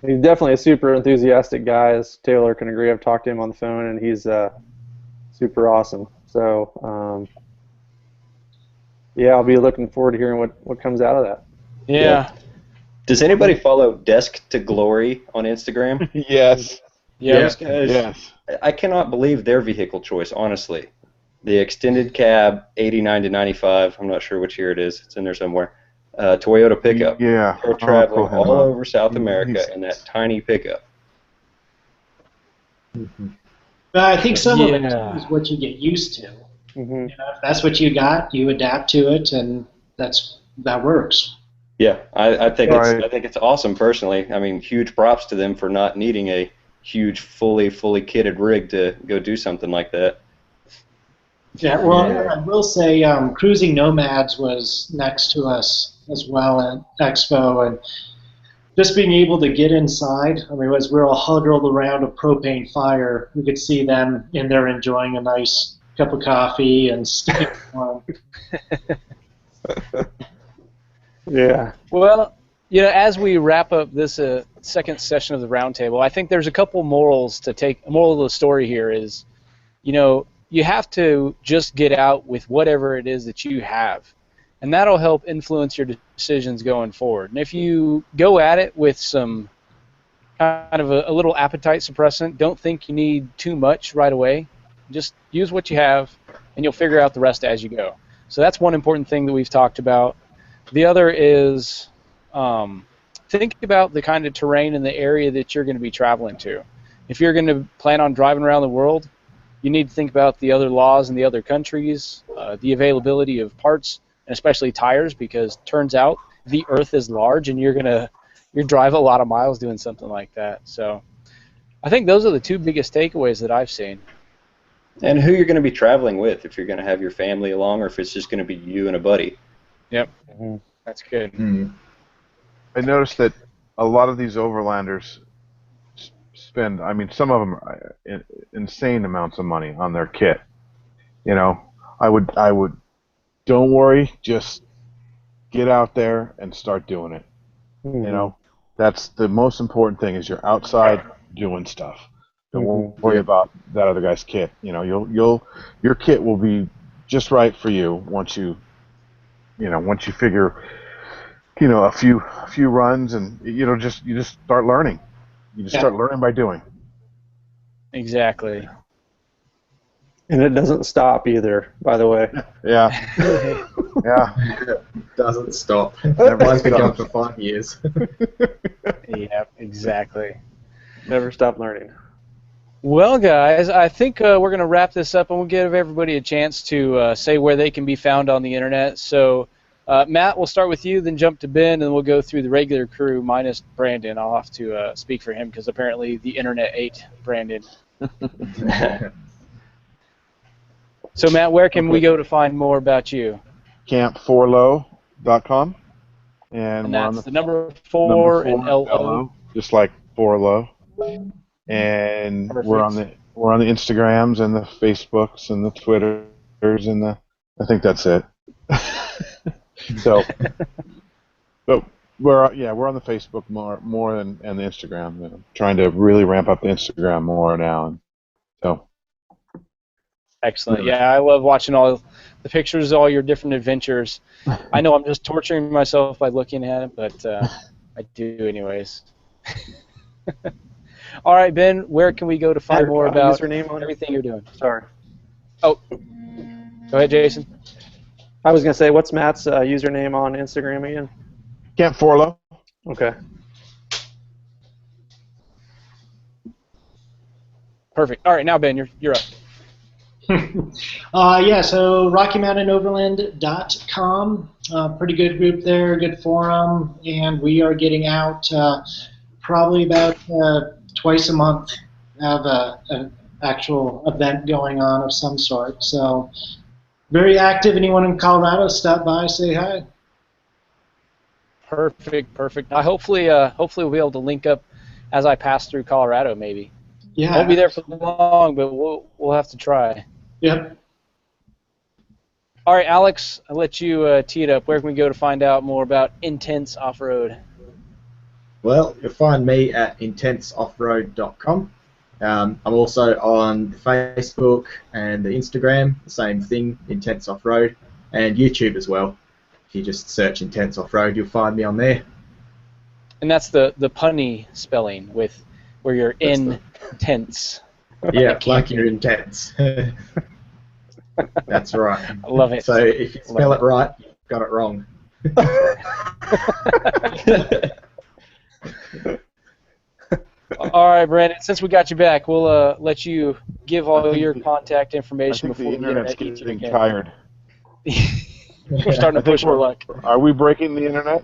He's definitely a super enthusiastic guy, as Taylor can agree. I've talked to him on the phone, and he's super awesome. So, yeah, I'll be looking forward to hearing what comes out of that. Yeah. Does anybody follow Desk to Glory on Instagram? Yes. Those guys, Yes. I cannot believe their vehicle choice, honestly. The extended cab, 89 to 95, I'm not sure which year it is, it's in there somewhere, Toyota pickup. Yeah. They're traveling all over South America in that tiny pickup. But I think some of it is what you get used to. Mm-hmm. If that's what you got, you adapt to it, and that works. Yeah, I think it's awesome personally. I mean, huge props to them for not needing a huge, fully kitted rig to go do something like that. Yeah, well, I will say Cruising Nomads was next to us as well at Expo, and just being able to get inside, I mean, as we're all huddled around a propane fire, we could see them in there enjoying a nice cup of coffee and staying warm. Yeah. Well, as we wrap up this second session of the roundtable, I think there's a couple morals to take. Moral of the story here is, you have to just get out with whatever it is that you have, and that'll help influence your decisions going forward. And if you go at it with some kind of a little appetite suppressant, don't think you need too much right away. Just use what you have, and you'll figure out the rest as you go. So that's one important thing that we've talked about. The other is think about the kind of terrain and the area that you're going to be traveling to. If you're going to plan on driving around the world, you need to think about the other laws in the other countries, the availability of parts, and especially tires, because turns out the Earth is large, and you're drive a lot of miles doing something like that. So I think those are the two biggest takeaways that I've seen. And who you're going to be traveling with, if you're going to have your family along, or if it's just going to be you and a buddy. Yep, that's good. Mm-hmm. I noticed that a lot of these overlanders spend, I mean, some of them insane amounts of money on their kit. I would, don't worry, just get out there and start doing it. You know, that's the most important thing is you're outside doing stuff. Don't worry about that other guy's kit. You know, your kit will be just right for you once you figure, a few runs, and you just start learning. You just start learning by doing. Exactly. And it doesn't stop either, by the way. Yeah. Yeah. It doesn't stop. Everyone's been going for 5 years. Yeah, exactly. Never stop learning. Well, guys, I think we're going to wrap this up, and we'll give everybody a chance to say where they can be found on the internet. So, Matt, we'll start with you, then jump to Ben, and we'll go through the regular crew minus Brandon. I'll have to speak for him because apparently the internet ate Brandon. So, Matt, where can we go to find more about you? Camp4low.com. And that's the number 4 and LO. Just like 4low. And Perfect. we're on the Instagrams and the Facebooks and the Twitters and I think that's it. So, but we're on the Facebook more and the Instagram. I'm trying to really ramp up the Instagram more now. So. Excellent. Yeah, I love watching all the pictures, all your different adventures. I know I'm just torturing myself by looking at it, but I do anyways. All right, Ben, where can we go to find more about everything you're doing? Sorry. Oh, go ahead, Jason. I was going to say, what's Matt's username on Instagram again? Camp4low. Okay. Perfect. All right, now Ben, you're up. So RockyMountainOverland.com, pretty good group there, good forum, and we are getting out probably about twice a month. Have an actual event going on of some sort. So very active. Anyone in Colorado, stop by, say hi. Perfect. Hopefully we'll be able to link up as I pass through Colorado, maybe. Yeah. Won't be there for long, but we'll have to try. Yep. All right, Alex, I'll let you tee it up. Where can we go to find out more about Intense Off-Road? Well, you'll find me at intenseoffroad.com. I'm also on Facebook and the Instagram, the same thing, Intense Off-Road, and YouTube as well. If you just search Intense Off-Road, you'll find me on there. And that's the punny spelling with where you're intense. Yeah, like you're intense. That's right. I love it. So if you spell it right, you've got it wrong. All right, Brandon, since we got you back, we'll let you give all your contact information I think before the internet's getting again. tired. We're starting to push our luck. Are we breaking the internet?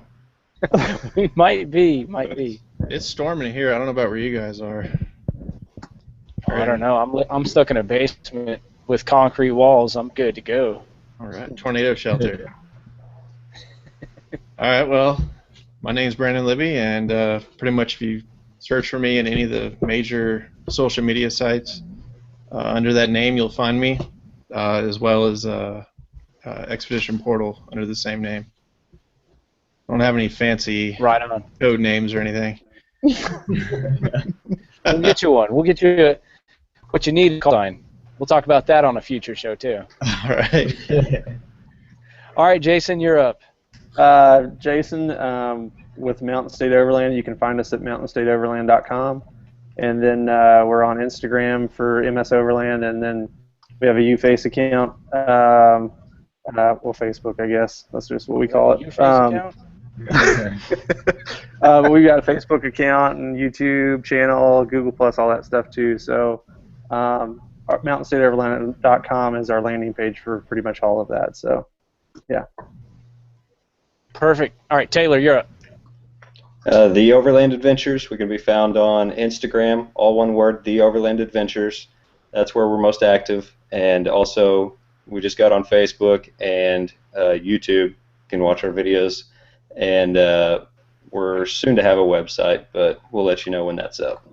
Might be. It's storming here. I don't know about where you guys are. I don't know. I'm stuck in a basement with concrete walls. I'm good to go. All right, tornado shelter. All right, well, my name's Brandon Libby, and pretty much if you search for me in any of the major social media sites, under that name you'll find me, as well as Expedition Portal under the same name. I don't have any fancy code names or anything. We'll get you one. We'll get you what you need. Sign. We'll talk about that on a future show too. All right. All right, Jason, you're up. Jason with Mountain State Overland. You can find us at mountainstateoverland.com, and then we're on Instagram for MS Overland, and then we have a UFace account. Well, Facebook, I guess. That's just what we call it. Account? But we've got a Facebook account and YouTube channel, Google Plus, all that stuff too. So mountainstateoverland.com is our landing page for pretty much all of that. So, yeah. Perfect. All right, Taylor, you're up. The Overland Adventures, we can be found on Instagram, all one word, The Overland Adventures. That's where we're most active. And also, we just got on Facebook and YouTube. You can watch our videos. And we're soon to have a website, but we'll let you know when that's up.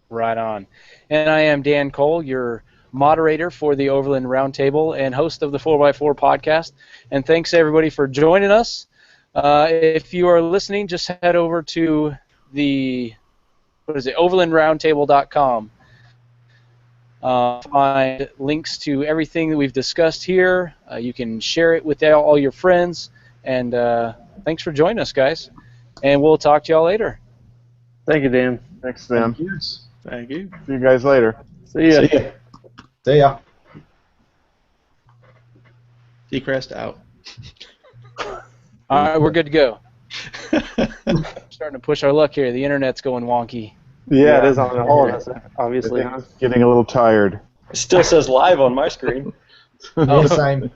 Right on. And I am Dan Cole, your moderator for the Overland Roundtable and host of the 4x4 podcast. And thanks, everybody, for joining us. If you are listening, just head over to the overlandroundtable.com. Find links to everything that we've discussed here. You can share it with all your friends. And thanks for joining us, guys. And we'll talk to y'all later. Thank you, Dan. Thanks, Dan. Thank you. See you guys later. See ya. See ya. See ya. Seacrest out. All right, we're good to go. Starting to push our luck here. The internet's going wonky. Yeah, it is on all of us, obviously. It's getting a little tired. It still says live on my screen. Yeah, same.